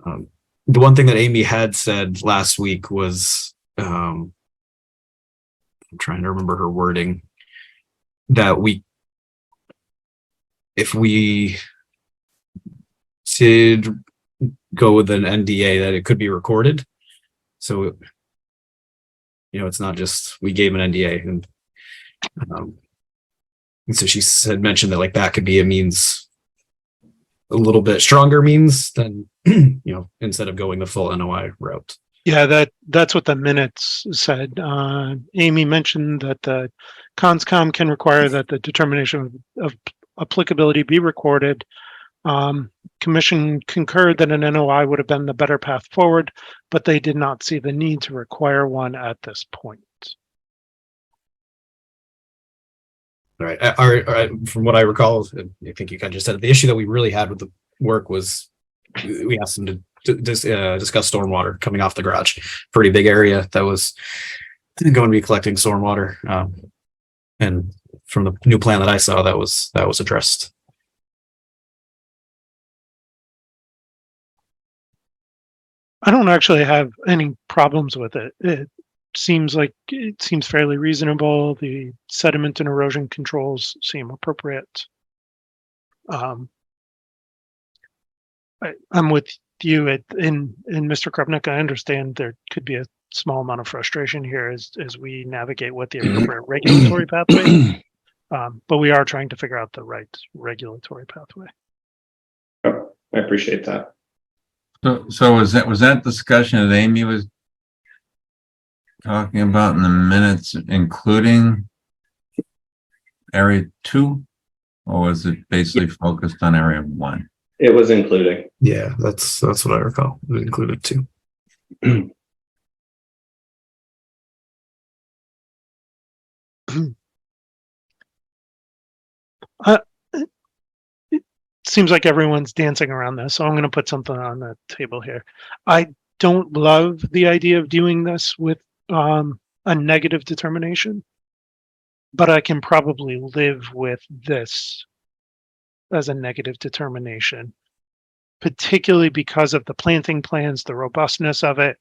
The one thing that Amy had said last week was, I'm trying to remember her wording, that if we did go with an NDA, that it could be recorded. So, it's not just we gave an NDA, and so she said, mentioned that like that could be a means, a little bit stronger means than instead of going the full NOI route. Yeah, that's what the minutes said. Amy mentioned that the Concom can require that the determination of applicability be recorded. Commission concurred that an NOI would have been the better path forward, but they did not see the need to require one at this point. All right. From what I recall, I think you kind of just said the issue that we really had with the work was we asked them to discuss stormwater coming off the garage. Pretty big area that was going to be collecting stormwater. And from the new plan that I saw, that was addressed. I don't actually have any problems with it. It seems fairly reasonable. The sediment and erosion controls seem appropriate. I'm with you in Mr. Krupnik. I understand there could be a small amount of frustration here as we navigate what the appropriate regulatory pathway is. But we are trying to figure out the right regulatory pathway. Oh, I appreciate that. So was that discussion that Amy was talking about in the minutes, including area 2, or was it basically focused on area 1? It was including. Yeah, that's what I recall. It included too. It seems like everyone's dancing around this, so I'm going to put something on the table here. I don't love the idea of doing this with a negative determination, but I can probably live with this as a negative determination, particularly because of the planting plans, the robustness of it.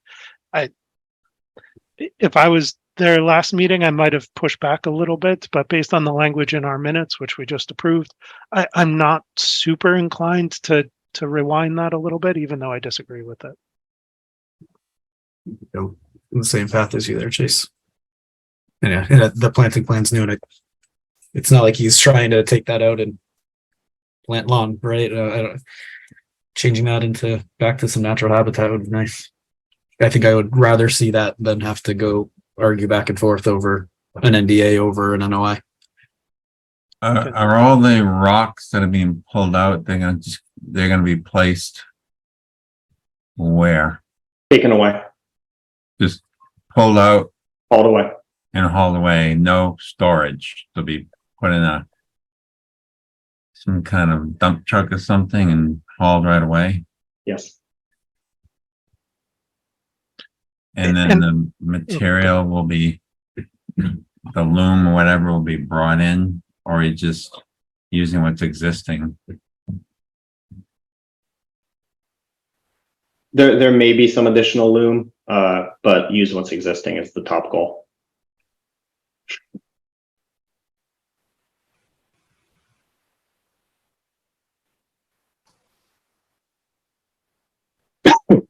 If I was there last meeting, I might have pushed back a little bit, but based on the language in our minutes, which we just approved, I'm not super inclined to rewind that a little bit, even though I disagree with it. In the same path as you there, Chase. And the planting plan's new, and it's not like he's trying to take that out and plant lawn, right? Changing that back to some natural habitat would be nice. I think I would rather see that than have to go argue back and forth over an NDA over an NOI. Are all the rocks that are being pulled out, they're gonna be placed where? Taken away. Just pulled out All the way. and hauled away, no storage. They'll be put in some kind of dump truck or something and hauled right away. Yes. And then the material will be, the loom or whatever will be brought in, or you just using what's existing. There may be some additional loom, but use what's existing is the top goal.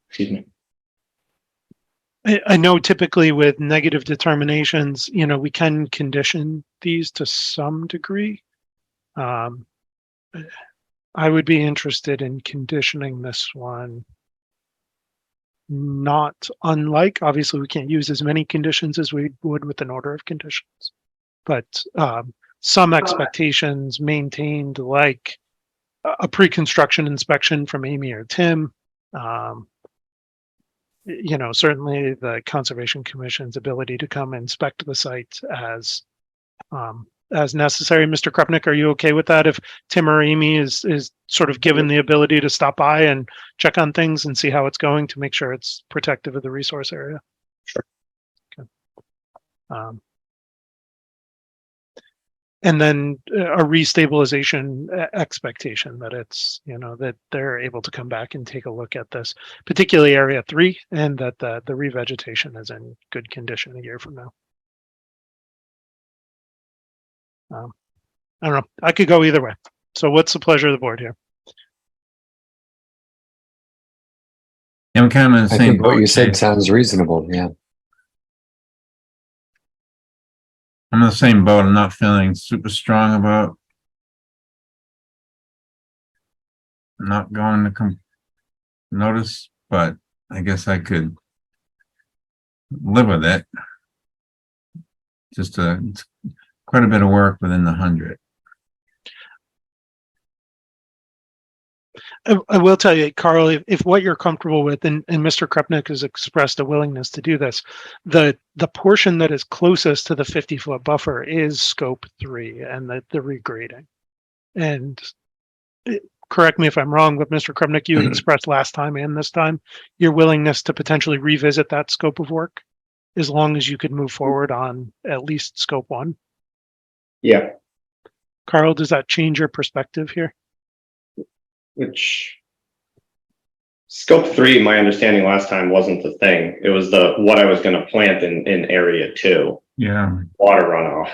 Excuse me. I know typically with negative determinations, we can condition these to some degree. I would be interested in conditioning this one. Not unlike, obviously we can't use as many conditions as we would with an order of conditions, but some expectations maintained, like a pre-construction inspection from Amy or Tim. Certainly the Conservation Commission's ability to come inspect the site as necessary. Mr. Krupnik, are you okay with that? If Tim or Amy is sort of given the ability to stop by and check on things and see how it's going to make sure it's protective of the resource area? Sure. And then a restabilization expectation that it's, that they're able to come back and take a look at this, particularly area 3, and that the revegetation is in good condition a year from now. I don't know. I could go either way. So what's the pleasure of the board here? I'm kind of in the I same think what boat, you said Chase. sounds reasonable. Yeah. I'm in the same boat. I'm not feeling super strong about not going to notice, but I guess I could live with it. Just it's quite a bit of work within the 100. I will tell you, Carl, if what you're comfortable with, and Mr. Krupnik has expressed a willingness to do this, the portion that is closest to the 50-foot buffer is scope 3 and the regrading. And correct me if I'm wrong, but Mr. Krupnik, you expressed last time and this time your willingness to potentially revisit that scope of work as long as you could move forward on at least scope 1. Yeah, Carl, does that change your perspective here? which scope 3, my understanding last time wasn't the thing. It was what I was going to plant in area 2, Yeah. water runoff,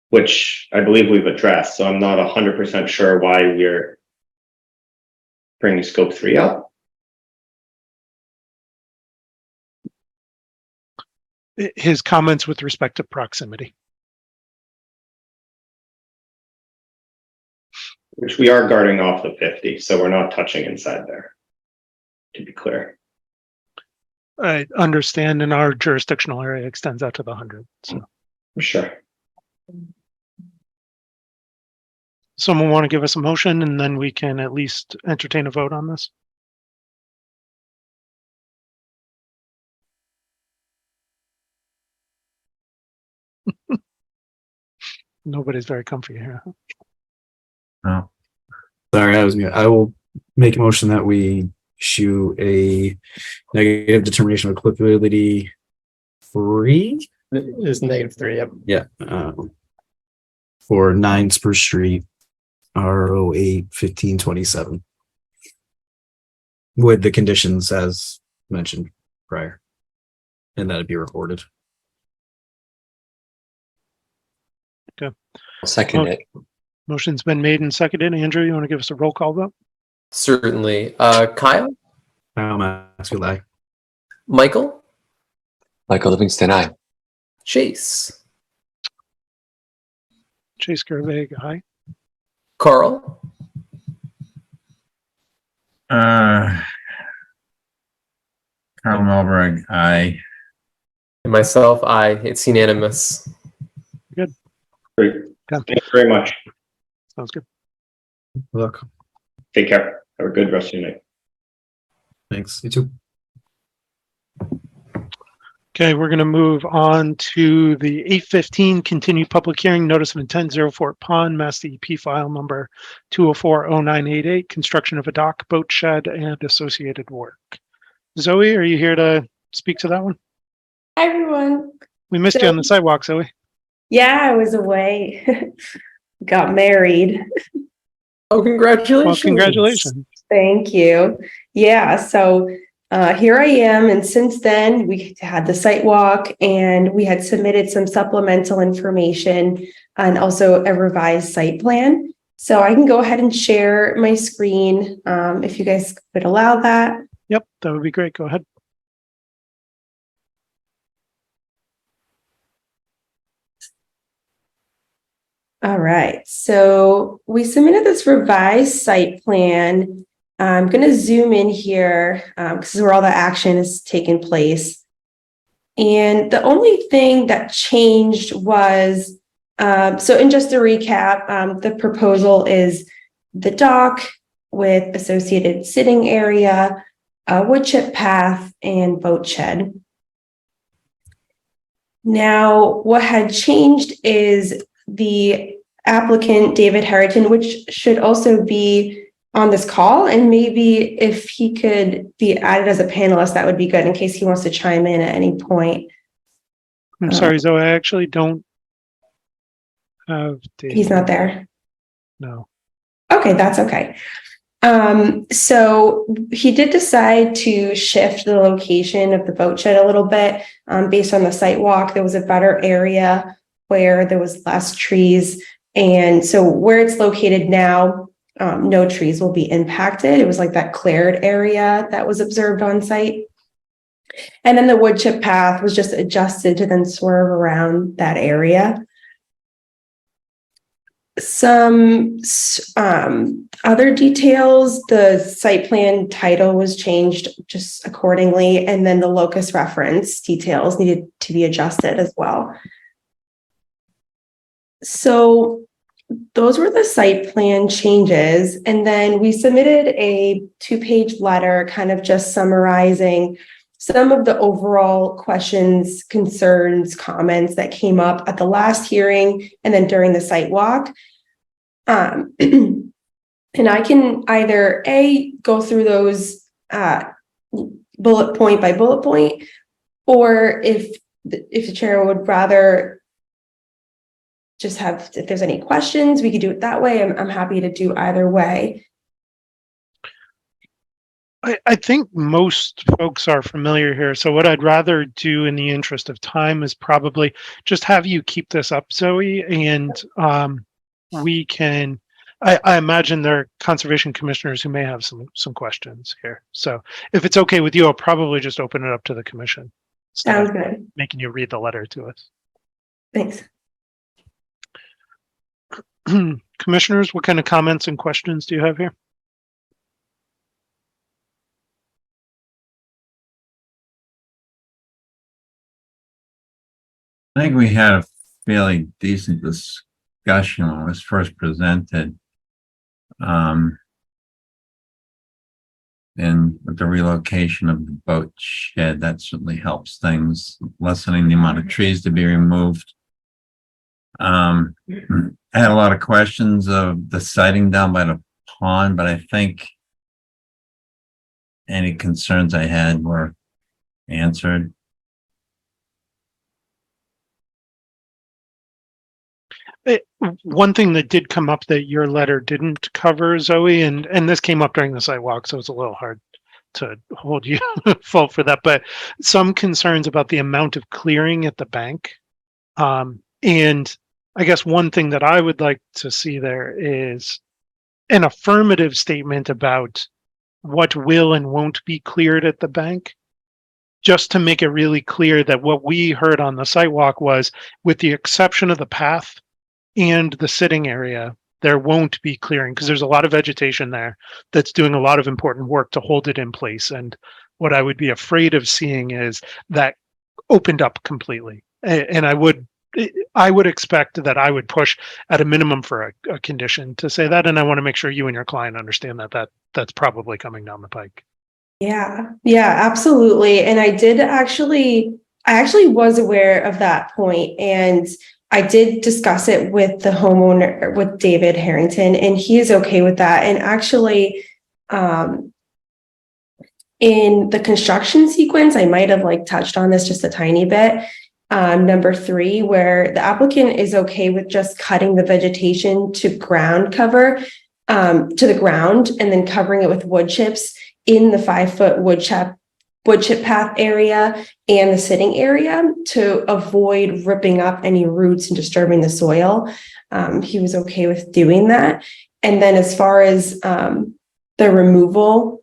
which I believe we've addressed. So I'm not 100% sure why we're bringing scope 3 up. His comments with respect to proximity. Which we are guarding off the 50, so we're not touching inside there, to be clear. I understand, and our jurisdictional area extends out to the 100. So, For sure. someone want to give us a motion, and then we can at least entertain a vote on this? Nobody's very comfy here. Huh? No. Sorry, I was mute. I will make a motion that we issue a negative determination of applicability 3. It is -3. Yep. Yeah. For 9 Spruce Street, RO8 1527. With the conditions as mentioned prior. And that'd be recorded. I'll second it. Motion's been made and seconded. Andrew, you want to give us a roll call vote? Certainly. Kyle, Masculai. Michael, Michael Livingston, aye. Chase, Chase Gervais, aye. Carl, Carl Melberg, aye. and myself. It's unanimous. Great. Okay. Thanks very much. Sounds good. Look. Take care. Have a good rest of your night. Thanks. You too. Okay, we're going to move on to the 815 continued public hearing notice of intent 0 Fort Pond, Mass DEP file number 2040988, construction of a dock, boat shed, and associated work. Zoe, are you here to speak to that one? Hi, everyone. We missed you on the sidewalk, Zoe. Yeah, I was away. Got married. Oh, congratulations. Well, congratulations. Thank you. Yeah, so here I am. And since then, we had the site walk and we had submitted some supplemental information and also a revised site plan. So I can go ahead and share my screen if you guys would allow that. Yep, that would be great. Go ahead. All right, so we submitted this revised site plan. I'm going to zoom in here because this is where all the action is taking place. And the only thing that changed was, so in just a recap, the proposal is the dock with associated sitting area, wood chip path, and boat shed. Now, what had changed is the applicant, David Harrington, which should also be on this call. And maybe if he could be added as a panelist, that would be good in case he wants to chime in at any point. I'm sorry, Zoe, I actually don't have David. He's not there. No. Okay, that's okay. So he did decide to shift the location of the boat shed a little bit, based on the site walk. There was a better area where there was less trees. And so where it's located now, no trees will be impacted. It was like that cleared area that was observed on site. And then the wood chip path was just adjusted to then swerve around that area. Some other details, the site plan title was changed just accordingly, and then the locus reference details needed to be adjusted as well. So those were the site plan changes. And then we submitted a 2-page letter kind of just summarizing some of the overall questions, concerns, comments that came up at the last hearing and then during the site walk. And I can either go through those bullet point by bullet point, or if the chair would rather just have, if there's any questions, we could do it that way. I'm happy to do either way. I think most folks are familiar here. So what I'd rather do in the interest of time is probably just have you keep this up, Zoe, and we can, I imagine there are conservation commissioners who may have some questions here. So if it's okay with you, I'll probably just open it up to the commission. Sounds good. Making you read the letter to us. Thanks. Commissioners, what kind of comments and questions do you have here? I think we had a fairly decent discussion when it was first presented. And with the relocation of the boat shed, that certainly helps things, lessening the amount of trees to be removed. I had a lot of questions of the siting down by the pond, but I think any concerns I had were answered. One thing that did come up that your letter didn't cover, Zoe, and this came up during the site walk, so it's a little hard to hold you fault for that, but some concerns about the amount of clearing at the bank. And I guess one thing that I would like to see there is an affirmative statement about what will and won't be cleared at the bank, just to make it really clear that what we heard on the site walk was, with the exception of the path and the sitting area, there won't be clearing, because there's a lot of vegetation there that's doing a lot of important work to hold it in place. And what I would be afraid of seeing is that opened up completely. And I would expect that I would push at a minimum for a condition to say that. And I want to make sure you and your client understand that that's probably coming down the pike. Yeah, absolutely. And I actually was aware of that point, and I did discuss it with the homeowner, with David Harrington, and he is okay with that. And actually, in the construction sequence, I might have touched on this just a tiny bit. Number 3, where the applicant is okay with just cutting the vegetation to ground cover, to the ground, and then covering it with wood chips in the 5-foot wood chip path area and the sitting area to avoid ripping up any roots and disturbing the soil. He was okay with doing that. And then as far as the removal,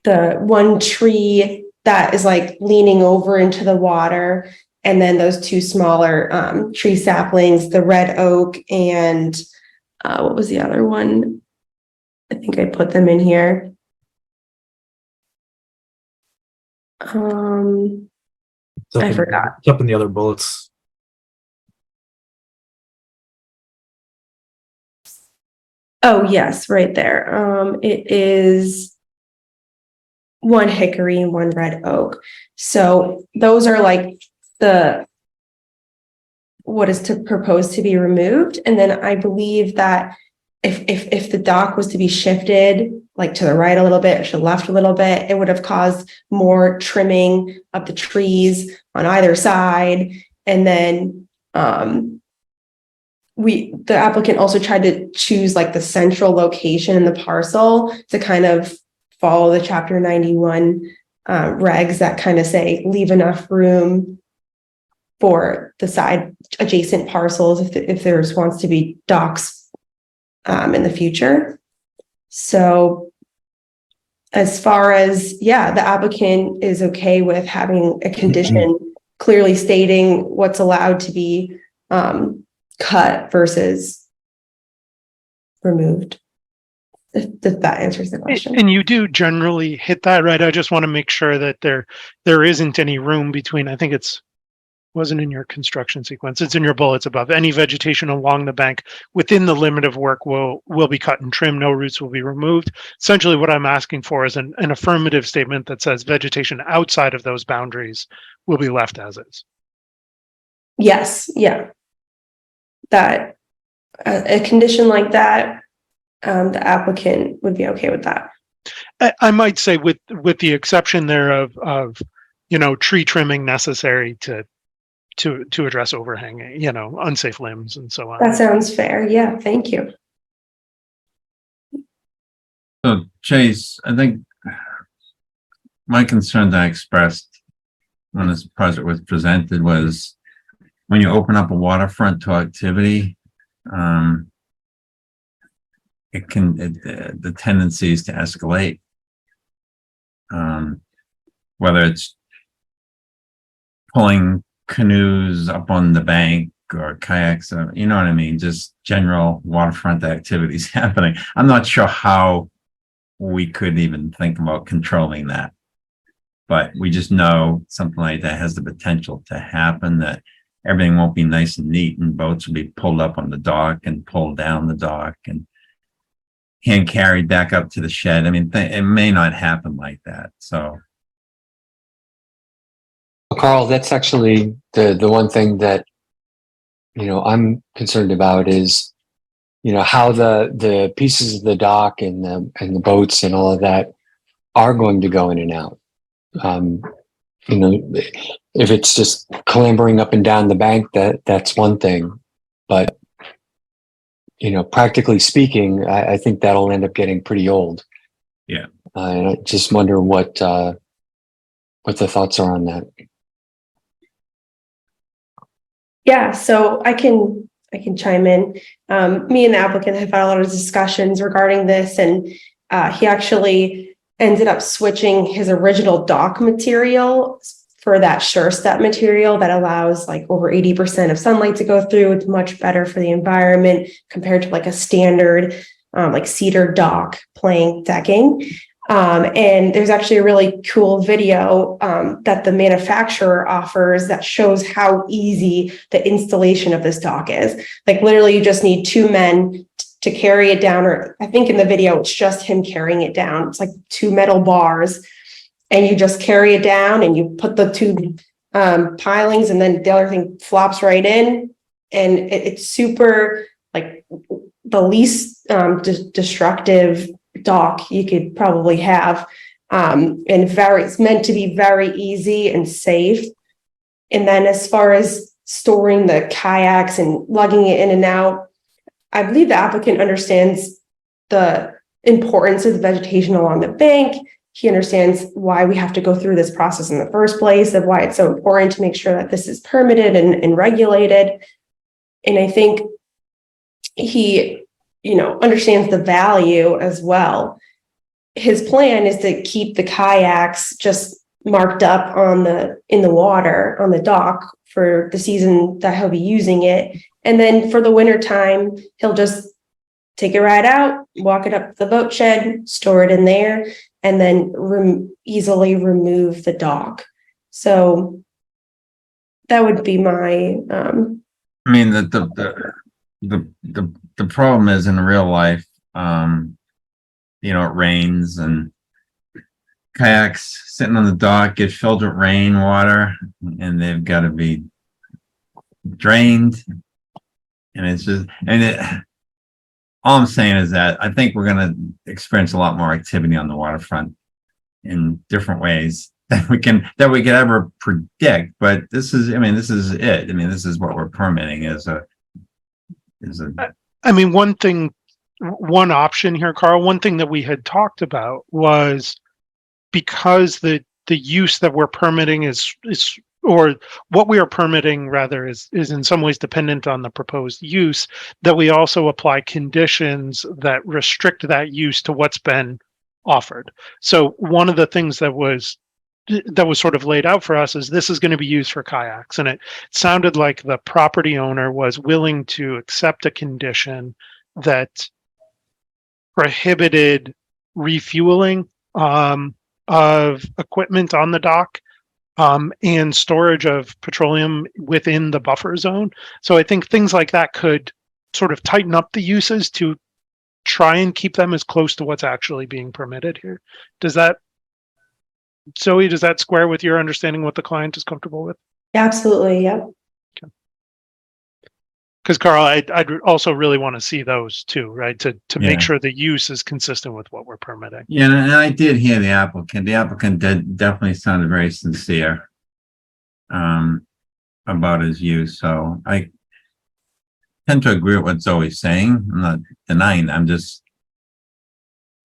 the one tree that is leaning over into the water, and then those 2 smaller tree saplings, the red oak and what was the other one? I think I put them in here. I forgot. It's up in the other bullets. Oh, yes, right there. It is 1 hickory and 1 red oak. So those are what is to propose to be removed. And then I believe that if the dock was to be shifted to the right a little bit or to the left a little bit, it would have caused more trimming of the trees on either side. And then the applicant also tried to choose like the central location in the parcel to kind of follow the Chapter 91 regs that kind of say leave enough room for the side adjacent parcels if there's wants to be docks in the future. So as far as, yeah, the applicant is okay with having a condition clearly stating what's allowed to be cut versus removed. If that answers the question. And you do generally hit that, right? I just want to make sure that there isn't any room between, I think wasn't in your construction sequence, it's in your bullets above. Any vegetation along the bank within the limit of work will be cut and trimmed, no roots will be removed. Essentially what I'm asking for is an affirmative statement that says vegetation outside of those boundaries will be left as is. Yes, yeah. That a condition like that, the applicant would be okay with that. I might say with the exception there of tree trimming necessary to address overhanging, unsafe limbs and so on. That sounds fair. Yeah, thank you. So Chase, I think my concerns I expressed when this project was presented was when you open up a waterfront to activity, the tendency is to escalate. Whether it's pulling canoes up on the bank or kayaks, you know what I mean? Just general waterfront activities happening. I'm not sure how we could even think about controlling that, but we just know something like that has the potential to happen, that everything won't be nice and neat and boats will be pulled up on the dock and pulled down the dock and hand carried back up to the shed. I mean, it may not happen like that. So Carl, that's actually the one thing that, I'm concerned about is, how the pieces of the dock and the boats and all of that are going to go in and out. If it's just clambering up and down the bank, that's one thing, but practically speaking, I think that'll end up getting pretty old. Yeah. And I just wonder what the thoughts are on that. Yeah, so I can chime in. Me and the applicant have had a lot of discussions regarding this, and he actually ended up switching his original dock material for that sure step material that allows like over 80% of sunlight to go through. It's much better for the environment compared to like a standard like cedar dock plank decking. And there's actually a really cool video that the manufacturer offers that shows how easy the installation of this dock is. Like literally you just need 2 men to carry it down, or I think in the video, it's just him carrying it down. It's like 2 metal bars and you just carry it down and you put the 2 pilings and then the other thing flops right in. And it's super like the least destructive dock you could probably have, and it's meant to be very easy and safe. And then as far as storing the kayaks and lugging it in and out, I believe the applicant understands the importance of the vegetation along the bank. He understands why we have to go through this process in the first place, of why it's so important to make sure that this is permitted and regulated. And I think he understands the value as well. His plan is to keep the kayaks just marked up in the water on the dock for the season that he'll be using it. And then for the winter time, he'll just take it right out, walk it up to the boat shed, store it in there, and then easily remove the dock. So that would be my, I mean, the problem is in real life, it rains and kayaks sitting on the dock get filled with rainwater and they've got to be drained. And it's just, all I'm saying is that I think we're going to experience a lot more activity on the waterfront in different ways we can ever predict, but this is, I mean, this is it. I mean, this is what we're permitting is a. I mean, one option here, Carl, one thing that we had talked about was because the use that we're permitting is or what we are permitting rather is in some ways dependent on the proposed use, that we also apply conditions that restrict that use to what's been offered. So one of the things that was sort of laid out for us is this is going to be used for kayaks. And it sounded like the property owner was willing to accept a condition that prohibited refueling of equipment on the dock and storage of petroleum within the buffer zone. So I think things like that could sort of tighten up the uses to try and keep them as close to what's actually being permitted here. Zoe, does that square with your understanding what the client is comfortable with? Absolutely. Yep. Because Carl, I'd also really want to see those too, right? To make Yeah. sure the use is consistent with what we're permitting. Yeah, and I did hear the applicant. The applicant definitely sounded very sincere about his use. So I tend to agree with what Zoe's saying. I'm not denying that. I'm just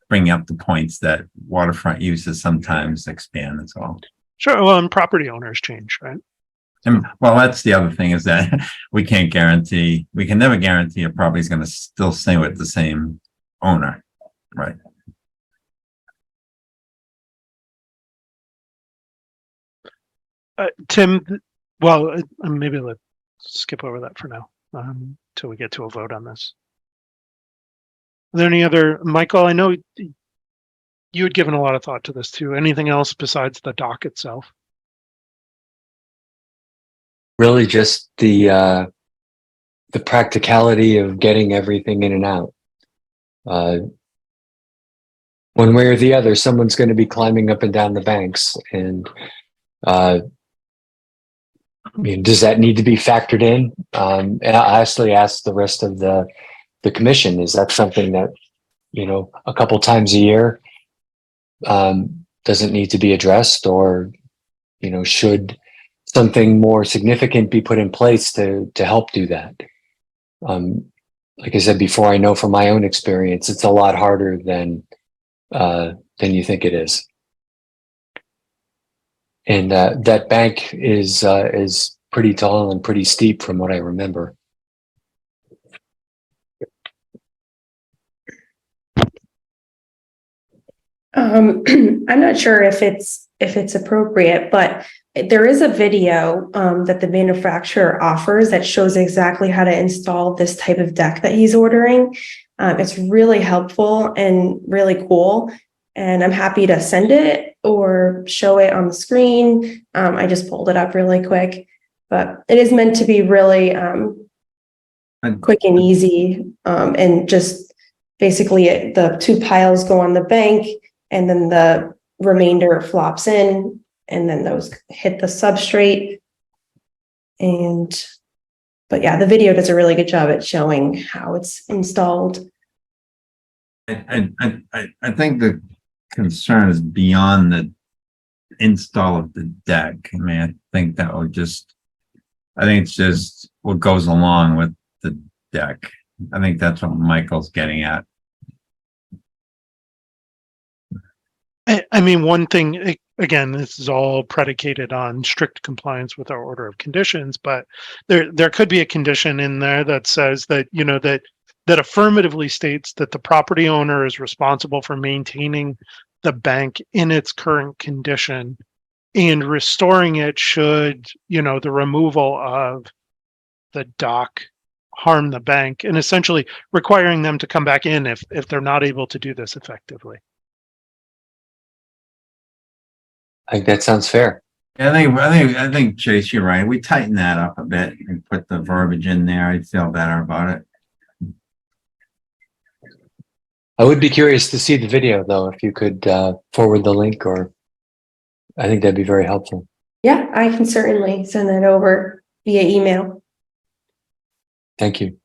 bringing up the points that waterfront uses sometimes expand. That's all. Sure. Well, and property owners change, right? And well, that's the other thing is that we can never guarantee a property is going to still stay with the same owner, right? Tim, well, maybe let's skip over that for now until we get to a vote on this. Are there any other, Michael, I know you had given a lot of thought to this too. Anything else besides the dock itself? Really just the practicality of getting everything in and out. One way or the other, someone's going to be climbing up and down the banks. And I mean, does that need to be factored in? And I actually asked the rest of the commission, is that something that, a couple times a year doesn't need to be addressed, or, should something more significant be put in place to help do that? Like I said before, I know from my own experience, it's a lot harder than you think it is. And that bank is pretty tall and pretty steep from what I remember. I'm not sure if it's appropriate, but there is a video that the manufacturer offers that shows exactly how to install this type of deck that he's ordering. It's really helpful and really cool, and I'm happy to send it or show it on the screen. I just pulled it up really quick, but it is meant to be really quick and easy, and just basically the two piles go on the bank, and then the remainder flops in, and then those hit the substrate. But yeah, the video does a really good job at showing how it's installed. I think the concern is beyond the install of the deck. I mean, I think it's just what goes along with the deck. I think that's what Michael's getting at. I mean, one thing, again, this is all predicated on strict compliance with our order of conditions, but there could be a condition in there that says that, that affirmatively states that the property owner is responsible for maintaining the bank in its current condition and restoring it should, the removal of the dock harm the bank, and essentially requiring them to come back in if they're not able to do this effectively. I think that sounds fair. I think Chase, you're right. We tighten that up a bit and put the verbiage in there. I'd feel better about it. I would be curious to see the video, though, if you could forward the link, or I think that'd be very helpful. Yeah, I can certainly send that over via email. Thank you.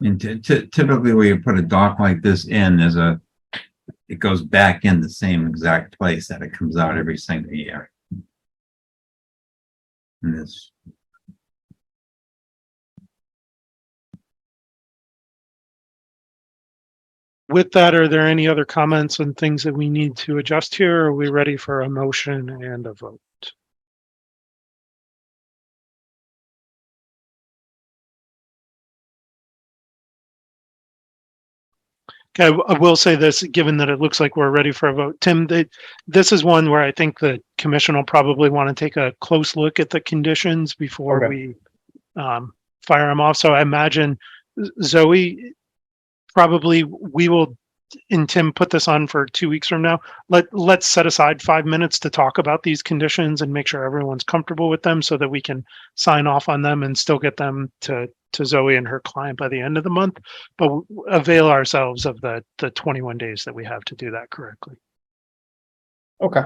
And typically when you put a dock like this in, it goes back in the same exact place that it comes out every single year. in this. With that, are there any other comments and things that we need to adjust here? Or are we ready for a motion and a vote? Okay, I will say this, given that it looks like we're ready for a vote. Tim, this is one where I think the commission will probably want to take a close look at the conditions before Okay. we fire them off. So I imagine, Zoe, probably we will, and Tim, put this on for 2 weeks from now. Let's set aside 5 minutes to talk about these conditions and make sure everyone's comfortable with them so that we can sign off on them and still get them to Zoe and her client by the end of the month, but avail ourselves of the 21 days that we have to do that correctly. Okay.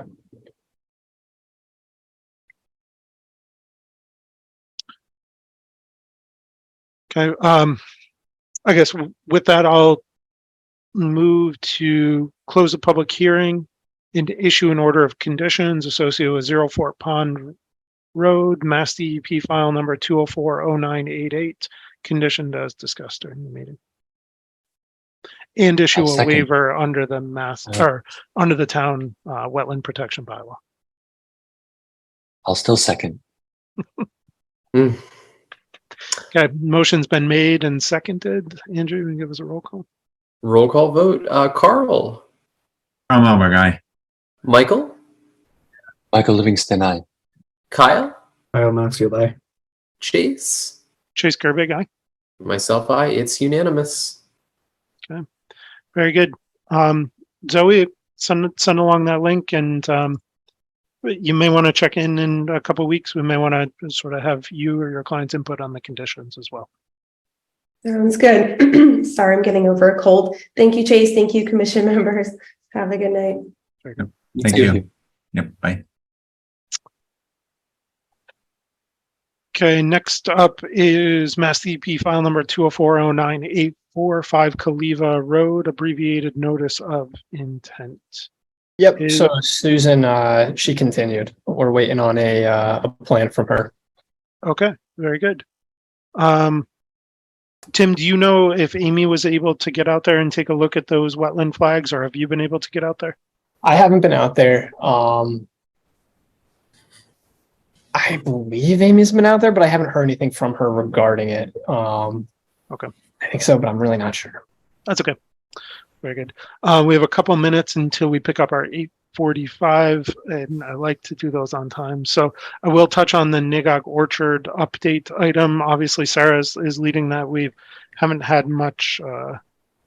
Okay. I guess with that, I'll move to close the public hearing and to issue an order of conditions associated with 04 Pond Road, Mass DEP file number 2040988, conditioned as discussed during the meeting. And issue I'll a second. waiver under the or under the town wetland protection bylaw. I'll still second. Okay, motion's been made and seconded. Andrew, you can give us a roll call. Roll call vote. Carl, I'm over, guy. Michael, Michael Livingston, aye. Kyle, Kyle Maxfield, aye. Chase, Chase Gerbig, aye. myself, I. It's unanimous. Very good. Zoe, send along that link, and you may want to check in a couple of weeks. We may want to sort of have you or your client's input on the conditions as well. Sounds good. Sorry, I'm getting over a cold. Thank you, Chase. Thank you, commission members. Have a good night. Very good. Thank you. Yep, bye. Okay, next up is Mass DEP file number 2040984, 5 Kaliva Road, abbreviated notice of intent. Yep. So Susan, she continued. We're waiting on a plan from her. Okay, very good. Tim, do you know if Amy was able to get out there and take a look at those wetland flags, or have you been able to get out there? I haven't been out there. I believe Amy's been out there, but I haven't heard anything from her regarding it. Okay. I think so, but I'm really not sure. That's okay. Very good. We have a couple minutes until we pick up our 8:45, and I like to do those on time. So I will touch on the Nigog Orchard update item. Obviously, Sarah is leading that. We haven't had much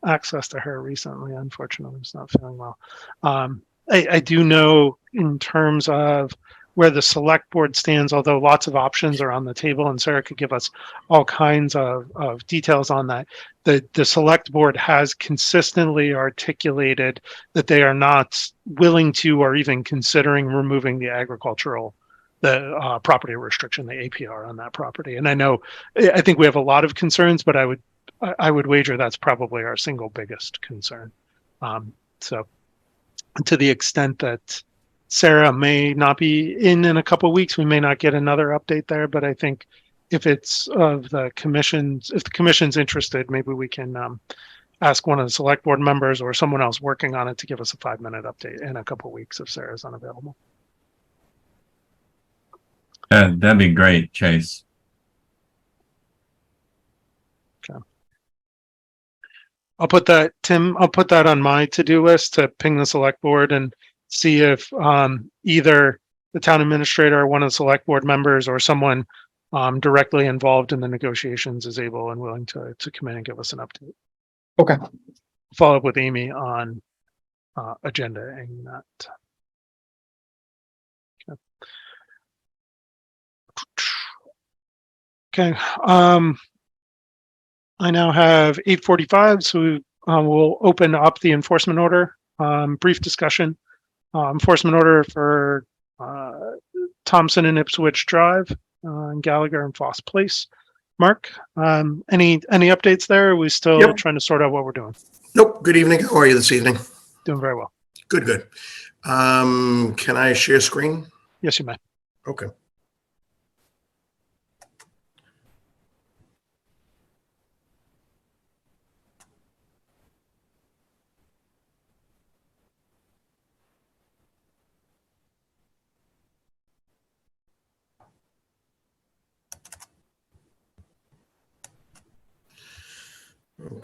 access to her recently. Unfortunately, she's not feeling well. I do know in terms of where the select board stands, although lots of options are on the table, and Sarah could give us all kinds of details on that. The select board has consistently articulated that they are not willing to or even considering removing the property restriction, the APR on that property. And I think we have a lot of concerns, but I would wager that's probably our single biggest concern. So to the extent that Sarah may not be in a couple of weeks, we may not get another update there, but I think if it's if the commission's interested, maybe we can ask one of the select board members or someone else working on it to give us a 5-minute update in a couple of weeks if Sarah's unavailable. That'd be great, Chase. Okay. I'll put that on my to-do list to ping the select board and see if either the town administrator or one of the select board members or someone directly involved in the negotiations is able and willing to come in and give us an update. Okay. Follow up with Amy on agendaing that. Okay. I now have 8:45, so we'll open up the enforcement order. Brief discussion. Enforcement order for Thompson and Ipswich Drive, and Gallagher and Foss Place. Mark, any updates there? Are we still trying to sort out what we're doing? Nope. Good evening. How are you this evening? Doing very well. Good, good. Can I share screen? Yes, you may. Okay.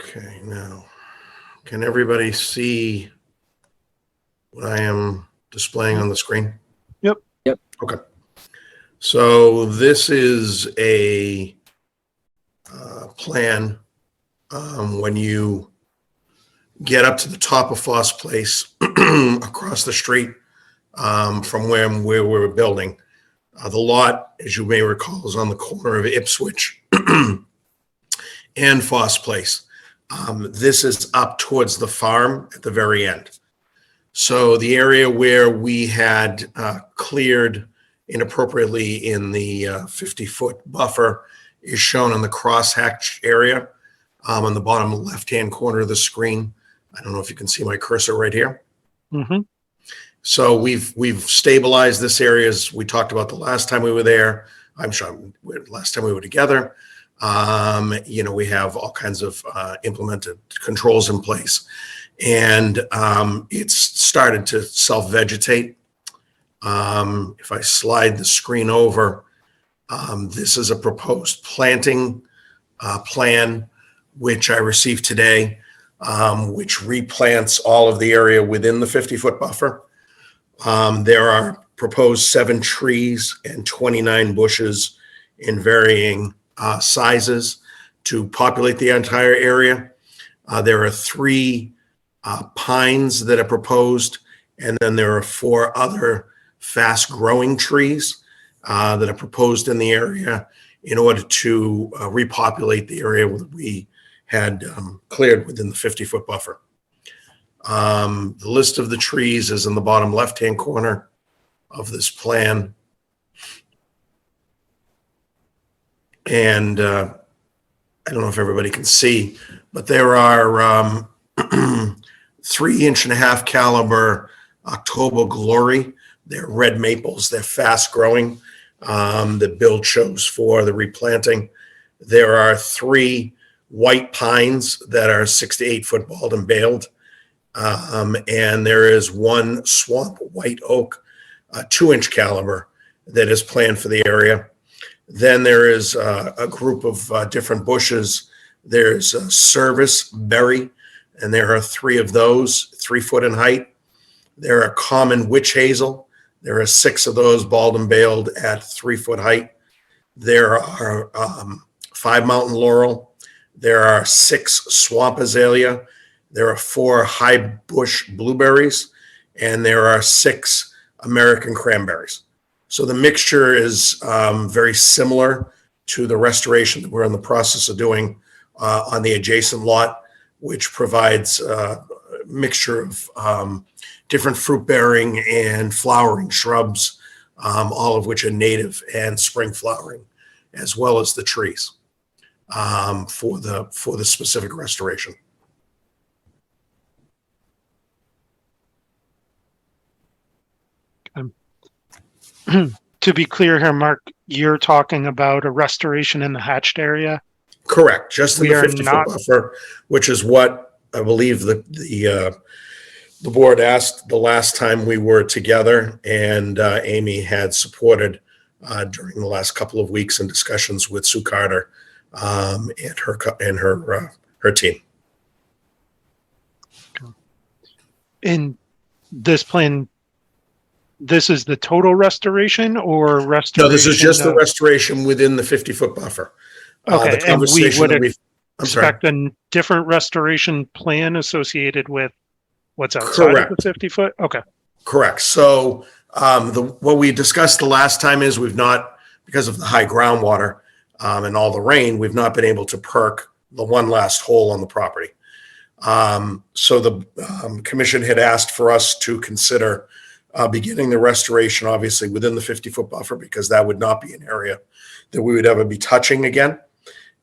Okay, now, can everybody see what I am displaying on the screen? Yep. Yep. Okay. So this is a plan. When you get up to the top of Foss Place, across the street from where we're building, the lot, as you may recall, is on the corner of Ipswich and Foss Place. This is up towards the farm at the very end. So the area where we had cleared inappropriately in the 50-foot buffer is shown in the crosshatch area on the bottom left-hand corner of the screen. I don't know if you can see my cursor right here. Mm-hmm. So we've stabilized this area, as we talked about the last time we were there. I'm sure last time we were together. We have all kinds of implemented controls in place, and it's started to self-vegetate. If I slide the screen over, this is a proposed planting plan, which I received today, which replants all of the area within the 50-foot buffer. There are proposed 7 trees and 29 bushes in varying sizes to populate the entire area. There are 3 pines that are proposed, and then there are 4 other fast-growing trees that are proposed in the area in order to repopulate the area that we had cleared within the 50-foot buffer. The list of the trees is in the bottom left-hand corner of this plan. And I don't know if everybody can see, but there are 3.5-inch caliber October Glory. They're red maples. They're fast growing. The bill chose for the replanting. There are 3 white pines that are 6 to 8 foot bald and baled. And there is 1 swamp white oak, 2-inch caliber, that is planned for the area. Then there is a group of different bushes. There's a service berry, and there are 3 of those, 3 foot in height. There are common witch hazel. There are 6 of those bald and baled at 3 foot height. There are 5 mountain laurel. There are 6 swamp azalea. There are 4 high bush blueberries, and there are 6 American cranberries. So the mixture is very similar to the restoration that we're in the process of doing on the adjacent lot, which provides a mixture of different fruit-bearing and flowering shrubs, all of which are native and spring flowering, as well as the trees for the specific restoration. To be clear here, Mark, you're talking about a restoration in the hatched area? Correct, just in We the are 50-foot not- buffer, which is what I believe the board asked the last time we were together, and Amy had supported during the last couple of weeks in discussions with Sue Carter and her team. In this plan, this is the total restoration or restoration? No, this is just the of- restoration within the 50-foot buffer. Okay, The and we conversation would that we've, I'm sorry. expect a different restoration plan associated with what's outside of the Correct. 50-foot? Okay. Correct. So what we discussed the last time is we've not, because of the high groundwater and all the rain, we've not been able to perk the one last hole on the property. So the commission had asked for us to consider beginning the restoration, obviously, within the 50-foot buffer, because that would not be an area that we would ever be touching again.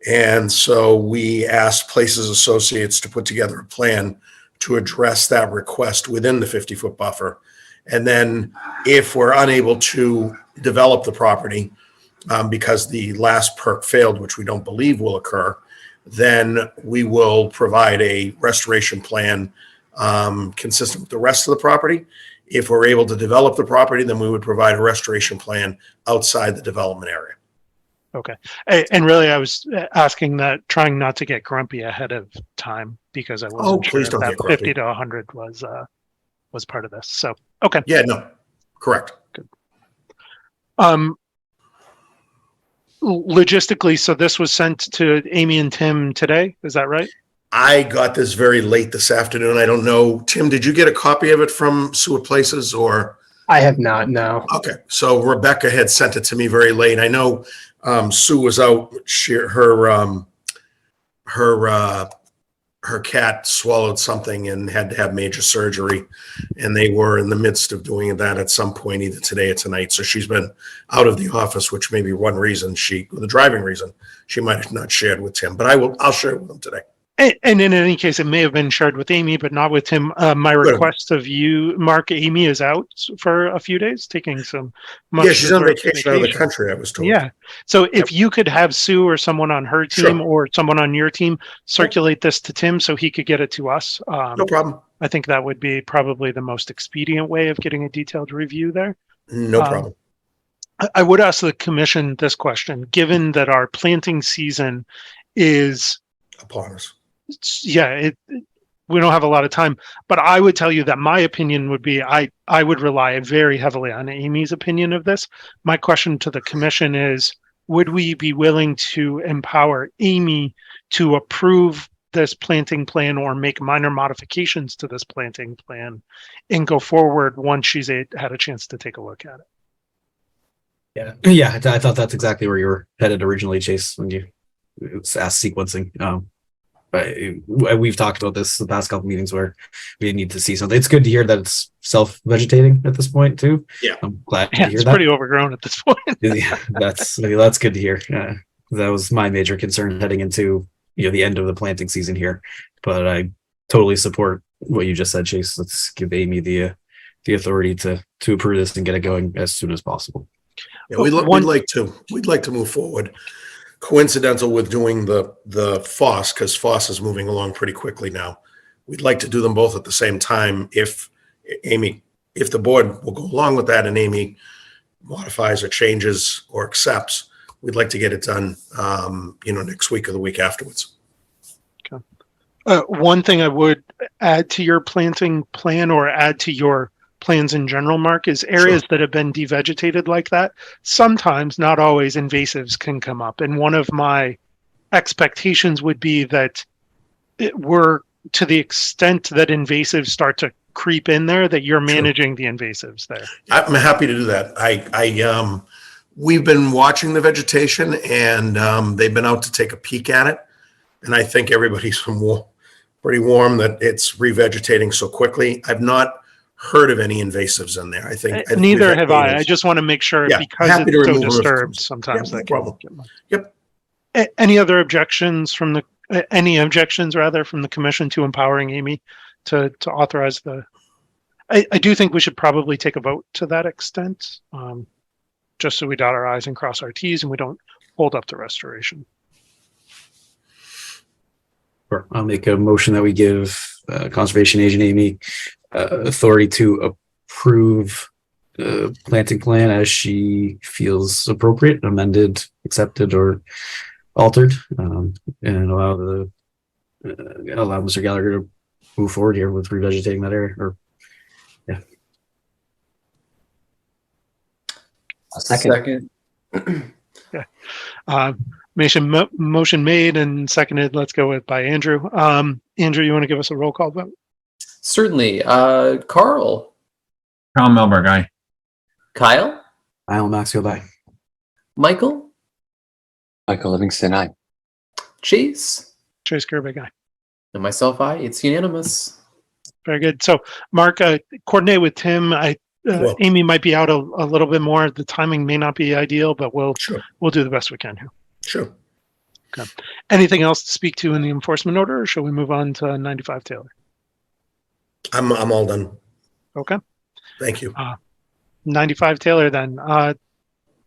And so we asked Places Associates to put together a plan to address that request within the 50-foot buffer. And then if we're unable to develop the property because the last perk failed, which we don't believe will occur, then we will provide a restoration plan consistent with the rest of the property. If we're able to develop the property, then we would provide a restoration plan outside the development area. Okay. And really, I was asking that, trying not to get grumpy ahead of time because I wasn't sure please if don't that get grumpy. 50 to 100 was part of this. So, okay. Yeah, no, correct. Logistically, so this was sent to Amy and Tim today. Is that right? I got this very late this afternoon. I don't know. Tim, did you get a copy of it from Sewer Places or? I have not, no. Okay, so Rebecca had sent it to me very late. I know Sue was out. Her cat swallowed something and had to have major surgery, and they were in the midst of doing that at some point, either today or tonight. So she's been out of the office, which may be one reason the driving reason she might have not shared with Tim. But I'll share it with him today. And in any case, it may have been shared with Amy, but not with Tim. My request of you, Mark, Amy is out for a few days, taking some. Yeah, she's on vacation out of the country, I was told. Yeah. So if you could have Sue or someone on her team or someone on your team circulate this to Tim so he could get it to us. No problem. I think that would be probably the most expedient way of getting a detailed review there. No problem. I would ask the commission this question, given that our planting season is upon us. We don't have a lot of time, but I would tell you that my opinion would be I would rely very heavily on Amy's opinion of this. My question to the commission is, would we be willing to empower Amy to approve this planting plan or make minor modifications to this planting plan and go forward once she's had a chance to take a look at it? Yeah, I thought that's exactly where you were headed originally, Chase, when you asked sequencing. We've talked about this the past couple meetings where we need to see something. It's good to hear that it's self-vegetating at this point too. Yeah, I'm glad to hear it's that. pretty overgrown at this point. Yeah, that's good to hear. That was my major concern heading into the end of the planting season here. But I totally support what you just said, Chase. Let's give Amy the authority to approve this and get it going as soon as possible. Yeah, we'd like to move forward. Coincidental with doing the FOSS, because FOSS is moving along pretty quickly now. We'd like to do them both at the same time. If the board will go along with that and Amy modifies or changes or accepts, we'd like to get it done, next week or the week afterwards. Okay. One thing I would add to your planting plan or add to your plans in general, Mark, is areas that have been devegetated like that. Sometimes, not always, invasives can come up. And one of my expectations would be that to the extent that invasives start to creep in there, that you're managing the invasives there. I'm happy to do that. We've been watching the vegetation and they've been out to take a peek at it. And I think everybody's pretty warm that it's revegetating so quickly. I've not heard of any invasives in there. I think neither have I. I just want to make sure because it's so disturbed. Sometimes no that problem. Yep. Any other objections from the commission to empowering Amy to authorize the? I do think we should probably take a vote to that extent, just so we dot our I's and cross our T's and we don't hold up the restoration. Sure. I'll make a motion that we give Conservation Agent Amy authority to approve the planting plan as she feels appropriate, amended, accepted, or altered, and allow Mr. Gallagher to move forward here with revegetating that area. Second. Motion made and seconded. Let's go by Andrew. Andrew, you want to give us a roll call vote? Certainly. Carl. Carl Melberg, aye. Kyle. Kyle Maxfield, aye. Michael. Michael Livingston, aye. Chase. Chase Gerbeck, aye. And myself, aye. It's unanimous. Very good. So, Mark, coordinate with Tim. Amy might be out a little bit more. The timing may not be ideal, but we'll do the best we can here. Sure. Okay. Anything else to speak to in the enforcement order, or shall we move on to 95 Taylor? I'm all done. Okay. Thank you. 95 Taylor then.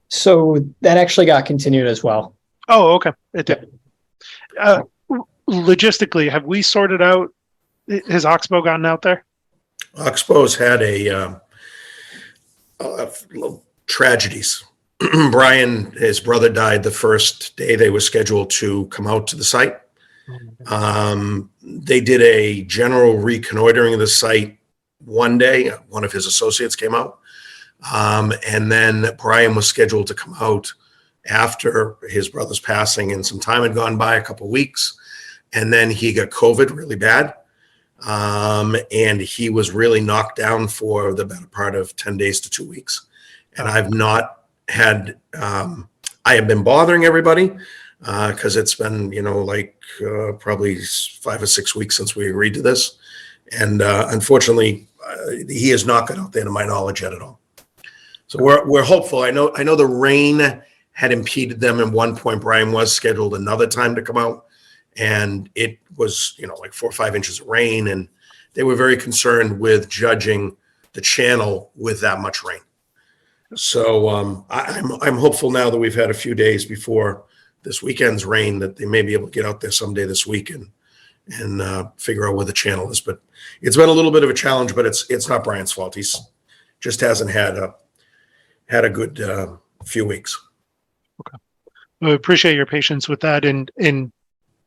So that actually got continued as well. Oh, okay. It did. Logistically, have we sorted out, has Oxbow gotten out there? Oxbow's had a tragedies Brian, his brother died the first day they were scheduled to come out to the site. They did a general reconnoitering of the site one day. One of his associates came out. And then Brian was scheduled to come out after his brother's passing, and some time had gone by, a couple of weeks. And then he got COVID really bad. And he was really knocked down for the better part of 10 days to 2 weeks. And I've not had, I have been bothering everybody because it's been, probably 5 or 6 weeks since we agreed to this. And unfortunately, he has not got out there to my knowledge yet at all. So we're hopeful. I know the rain had impeded them. At one point, Brian was scheduled another time to come out, and it was, like 4 or 5 inches of rain, and they were very concerned with judging the channel with that much rain. So I'm hopeful now that we've had a few days before this weekend's rain that they may be able to get out there someday this week and figure out where the channel is. But it's been a little bit of a challenge, but it's not Brian's fault. He's just hasn't had a good few weeks. I appreciate your patience with that, and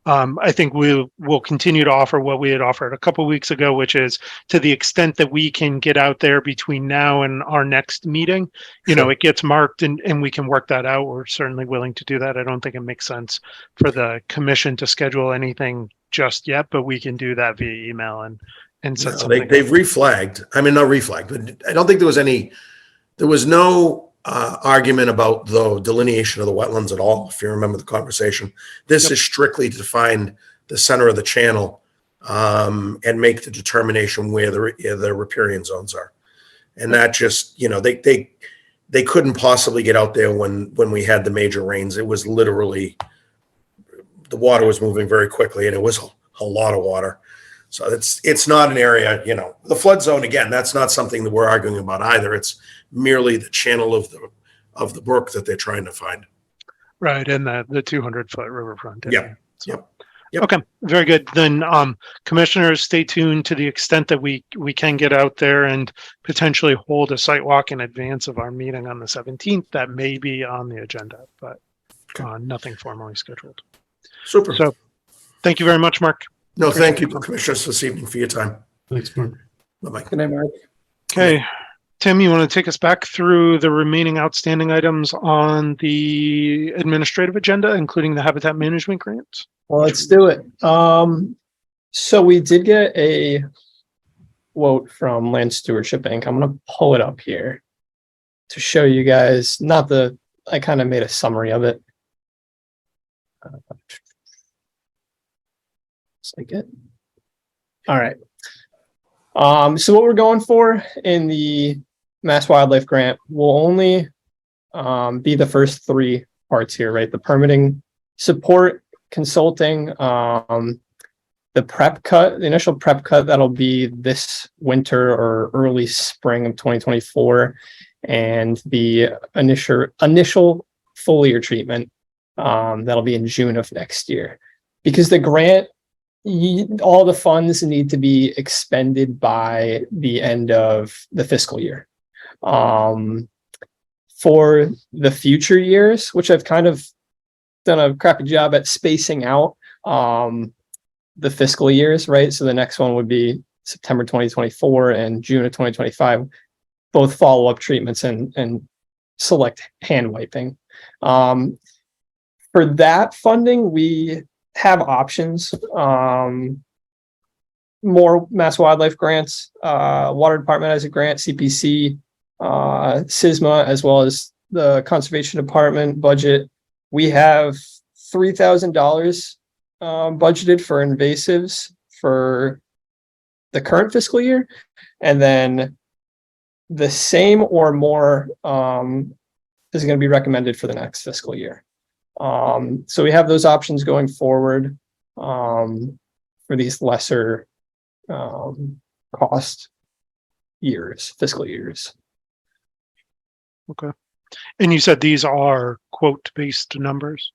I think we'll continue to offer what we had offered a couple of weeks ago, which is to the extent that we can get out there between now and our next meeting, it gets marked and we can work that out. We're certainly willing to do that. I don't think it makes sense for the commission to schedule anything just yet, but we can do that via email and set something. They've reflagged. I mean, not reflagged, but I don't think there was no argument about the delineation of the wetlands at all, if you remember the conversation. This is strictly to find the center of the channel and make the determination where the riparian zones are. And that just, they couldn't possibly get out there when we had the major rains. It was literally, the water was moving very quickly, and it was a lot of water. So it's not an area, the flood zone, again, that's not something that we're arguing about either. It's merely the channel of the brook that they're trying to find. Right, and the 200-foot riverfront. Yep. So, Yep. Okay, very good. Then commissioners, stay tuned to the extent that we can get out there and potentially hold a site walk in advance of our meeting on the 17th. That may be on the agenda, but nothing formally scheduled. Super. So thank you very much, Mark. No, thank you, commissioners, this evening for your time. Thanks, Mark. Bye-bye. Good night, Mark. Okay, Tim, you want to take us back through the remaining outstanding items on the administrative agenda, including the habitat management grants? Well, let's do it. So we did get a quote from Land Stewardship Inc. I'm going to pull it up here to show you guys, I kind of made a summary of it. Just like it. All right. So what we're going for in the Mass Wildlife Grant will only be the first 3 parts here, right? The permitting support, consulting, the prep cut, the initial prep cut, that'll be this winter or early spring of 2024, and the initial foliar treatment, that'll be in June of next year. Because the grant, all the funds need to be expended by the end of the fiscal year. For the future years, which I've kind of done a crappy job at spacing out the fiscal years, right? So the next one would be September 2024 and June of 2025, both follow-up treatments and select hand wiping. For that funding, we have options, more Mass Wildlife grants, Water Department has a grant, CPC, SISMA, as well as the Conservation Department budget. We have $3,000 budgeted for invasives for the current fiscal year, and then the same or more is going to be recommended for the next fiscal year. So we have those options going forward for these lesser cost years, fiscal years. Okay. And you said these are quote-based numbers?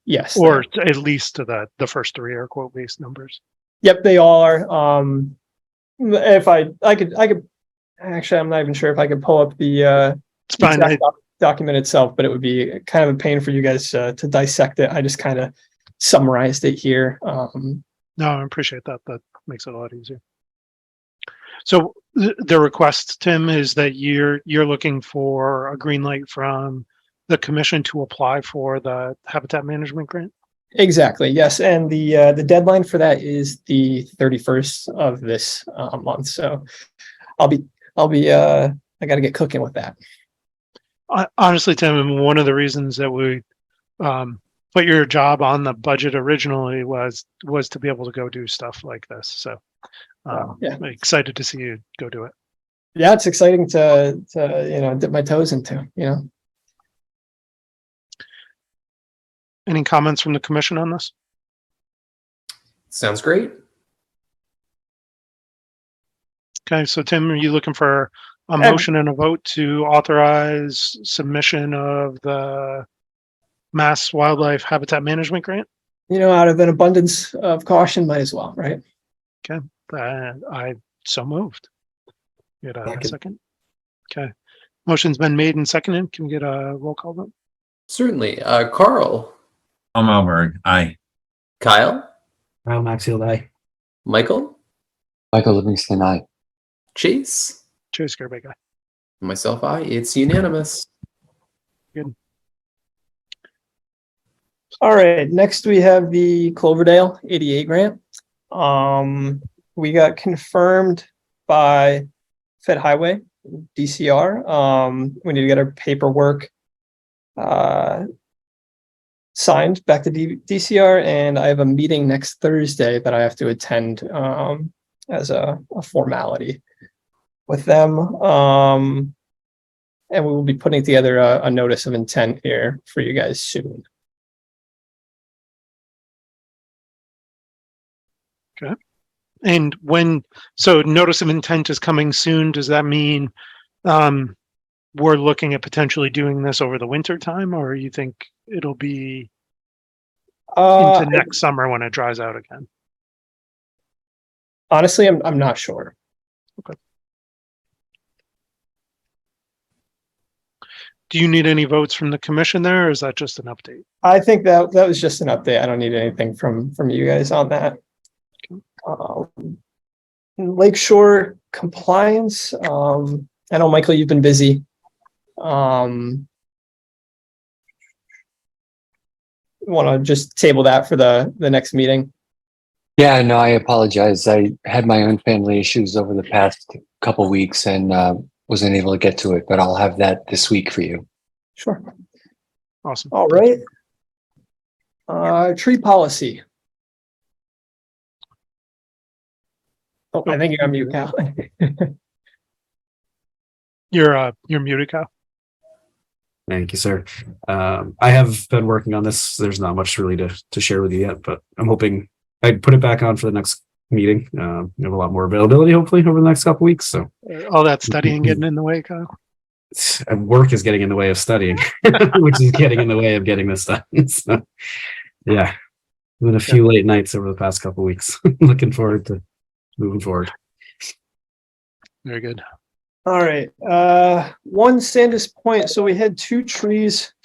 Yes. Or at least the first 3 are quote-based numbers? Yep, they all are. If I could actually, I'm not even sure if I could pull up the it's fine. document itself, but it would be kind of a pain for you guys to dissect it. I just kind of summarized it here. No, I appreciate that. That makes it a lot easier. So the request, Tim, is that you're looking for a green light from the commission to apply for the habitat management grant? Exactly. Yes, and the deadline for that is the 31st of this month. So I got to get cooking with that. Honestly, Tim, one of the reasons that we put your job on the budget originally was to be able to go do stuff like this. So Yeah. I'm excited to see you go do it. Yeah, it's exciting to dip my toes into. Any comments from the commission on this? Sounds great. Okay, so Tim, are you looking for a motion and a vote to authorize submission of the Mass Wildlife Habitat Management Grant? Out of an abundance of caution, might as well, right? I so moved. Get a Second. second? Okay. Motion's been made and seconded. Can we get a roll call vote? Certainly. Carl, Tom Alberg, aye. Kyle, Kyle Maxfield, aye. Michael, Michael Livingston, aye. Chase, Chase Gerbeck, aye. myself, I. It's unanimous. All right, next we have the Cloverdale 88 grant. We got confirmed by Fed Highway, DCR. We need to get our paperwork signed back to DCR, and I have a meeting next Thursday that I have to attend as a formality with them. And we will be putting together a notice of intent here for you guys soon. Okay. And so notice of intent is coming soon, does that mean we're looking at potentially doing this over the winter time, or you think it'll be into next summer when it dries out again? Honestly, I'm not sure. Okay. Do you need any votes from the commission there, or is that just an update? I think that was just an update. I don't need anything from you guys on that. Lakeshore compliance. I know, Michael, you've been busy. Want to just table that for the next meeting? Yeah, no, I apologize. I had my own family issues over the past couple weeks and wasn't able to get to it, but I'll have that this week for you. Sure. Awesome. All right. Tree policy. Oh, I think you're on mute, Cal. You're muted, Kyle. Thank you, sir. I have been working on this. There's not much really to share with you yet, but I'm hoping I'd put it back on for the next meeting. We have a lot more availability, hopefully, over the next couple weeks. So All that studying getting in the way, Kyle. Work is getting in the way of studying, which is getting in the way of getting this done. So, yeah, been a few late nights over the past couple weeks. Looking forward to moving forward. Very good. All right. One Sandus Point. So we had two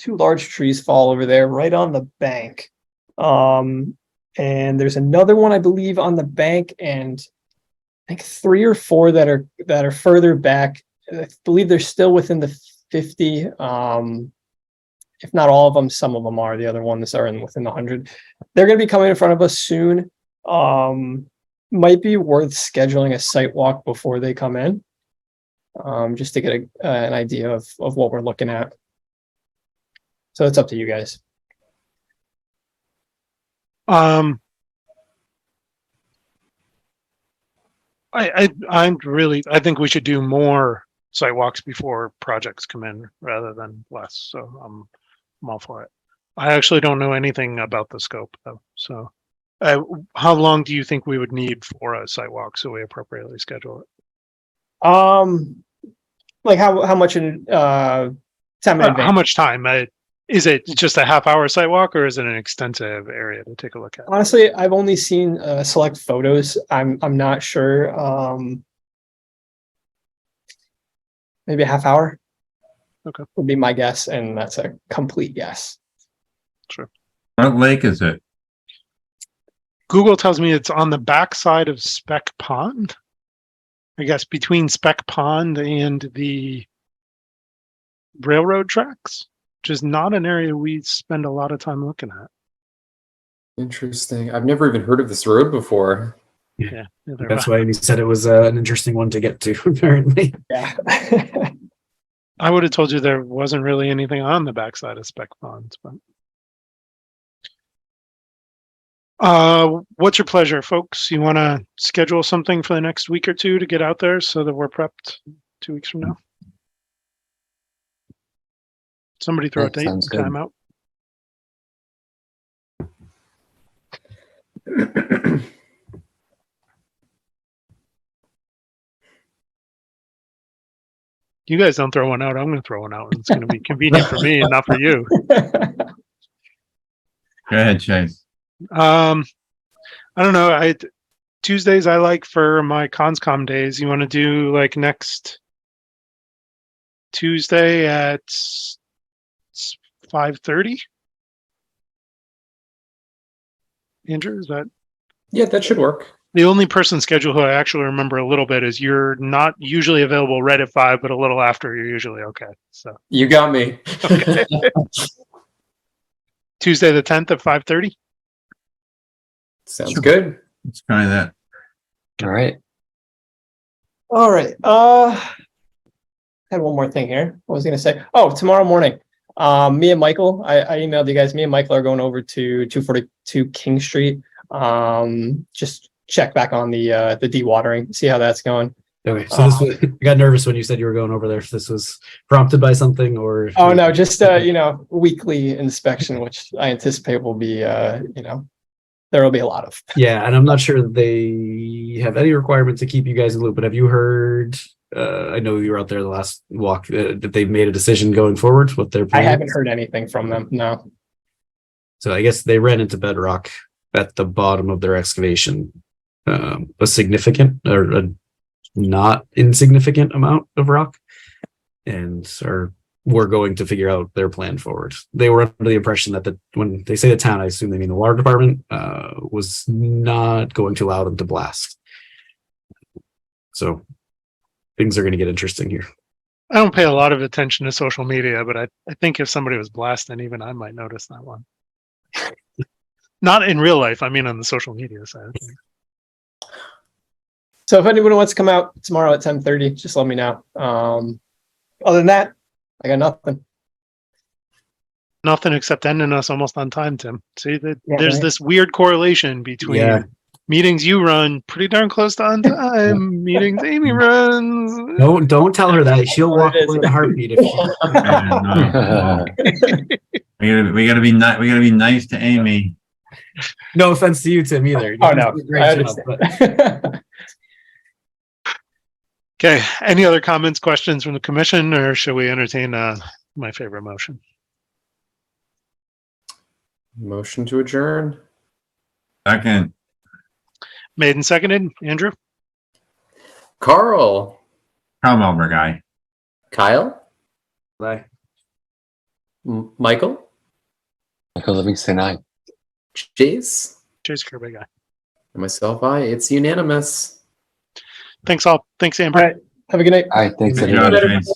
large trees fall over there right on the bank. And there's another one, I believe, on the bank, and I think 3 or 4 that are further back. I believe they're still within the 50. If not all of them, some of them are. The other ones are within the 100. They're going to be coming in front of us soon. Might be worth scheduling a site walk before they come in, just to get an idea of what we're looking at. So it's up to you guys. I think we should do more site walks before projects come in rather than less. So I'm all for it. I actually don't know anything about the scope though. So how long do you think we would need for a site walk so we appropriately schedule it? Like how much in time in advance? How much time? Is it just a half-hour site walk, or is it an extensive area to take a look at? Honestly, I've only seen select photos. I'm not sure. Maybe a half hour. would be my guess, and that's a complete guess. What lake is it? Google tells me it's on the backside of Speck Pond. I guess between Speck Pond and the railroad tracks, which is not an area we spend a lot of time looking at. Interesting. I've never even heard of this road before. Yeah, neither That's have I. why he said it was an interesting one to get to, apparently. Yeah. I would have told you there wasn't really anything on the backside of Speck Pond, but. What's your pleasure, folks? You want to schedule something for the next week or two to get out there so that we're prepped 2 weeks from now? Somebody throw a That date sounds and good. time out. You guys don't throw one out. I'm going to throw one out. It's going to be convenient for me and not for you. Go ahead, Chase. I don't know. Tuesdays I like for my Concom days. You want to do like next Tuesday at 5:30? Andrew, is that Yeah, that should work. the only person schedule who I actually remember a little bit is you're not usually available right at 5, but a little after you're usually okay. So You got me. okay. Tuesday the 10th at 5:30? Sounds Sure. good. Let's try that. All right. All right. I had one more thing here. What was I going to say? Oh, tomorrow morning. Me and Michael, I emailed you guys. Me and Michael are going over to 242 King Street. Just check back on the dewatering, see how that's going. Okay, so this was, I got nervous when you said you were going over there. If this was prompted by something or... Oh no, just weekly inspection, which I anticipate will be there will be a lot of. Yeah, and I'm not sure they have any requirement to keep you guys in the loop, but have you heard, I know you were out there the last walk, that they've made a decision going forward with their I plan? haven't heard anything from them. No. So I guess they ran into bedrock at the bottom of their excavation, a significant or a not insignificant amount of rock, and we're going to figure out their plan forward. They were under the impression that when they say the town, I assume they mean the water department, was not going to allow them to blast. So things are going to get interesting here. I don't pay a lot of attention to social media, but I think if somebody was blasting, even I might notice that one. Not in real life, I mean on the social media side of things. So if anyone wants to come out tomorrow at 10:30, just let me know. Other than that, I got nothing. Nothing except ending us almost on time, Tim. See, there's right. this weird correlation between meetings you run pretty darn close to on time, meetings Amy runs. Don't tell her that. She'll walk It is. with a heartbeat. If We gotta be nice to Amy. no offense to you, Tim, either. Oh no, Great I job, but- understand. Okay, any other comments, questions from the commission, or should we entertain my favorite motion? Motion to adjourn. Second. Made and seconded, Andrew? Carl. Come over, guy. Kyle. Bye. Michael. Michael Livingston, aye. Chase. Cheers, Kirby guy. And myself, it's unanimous. Thanks all. Thanks, Amber. All right. Have a good night. All right. Thanks, Good everyone. job, Chase.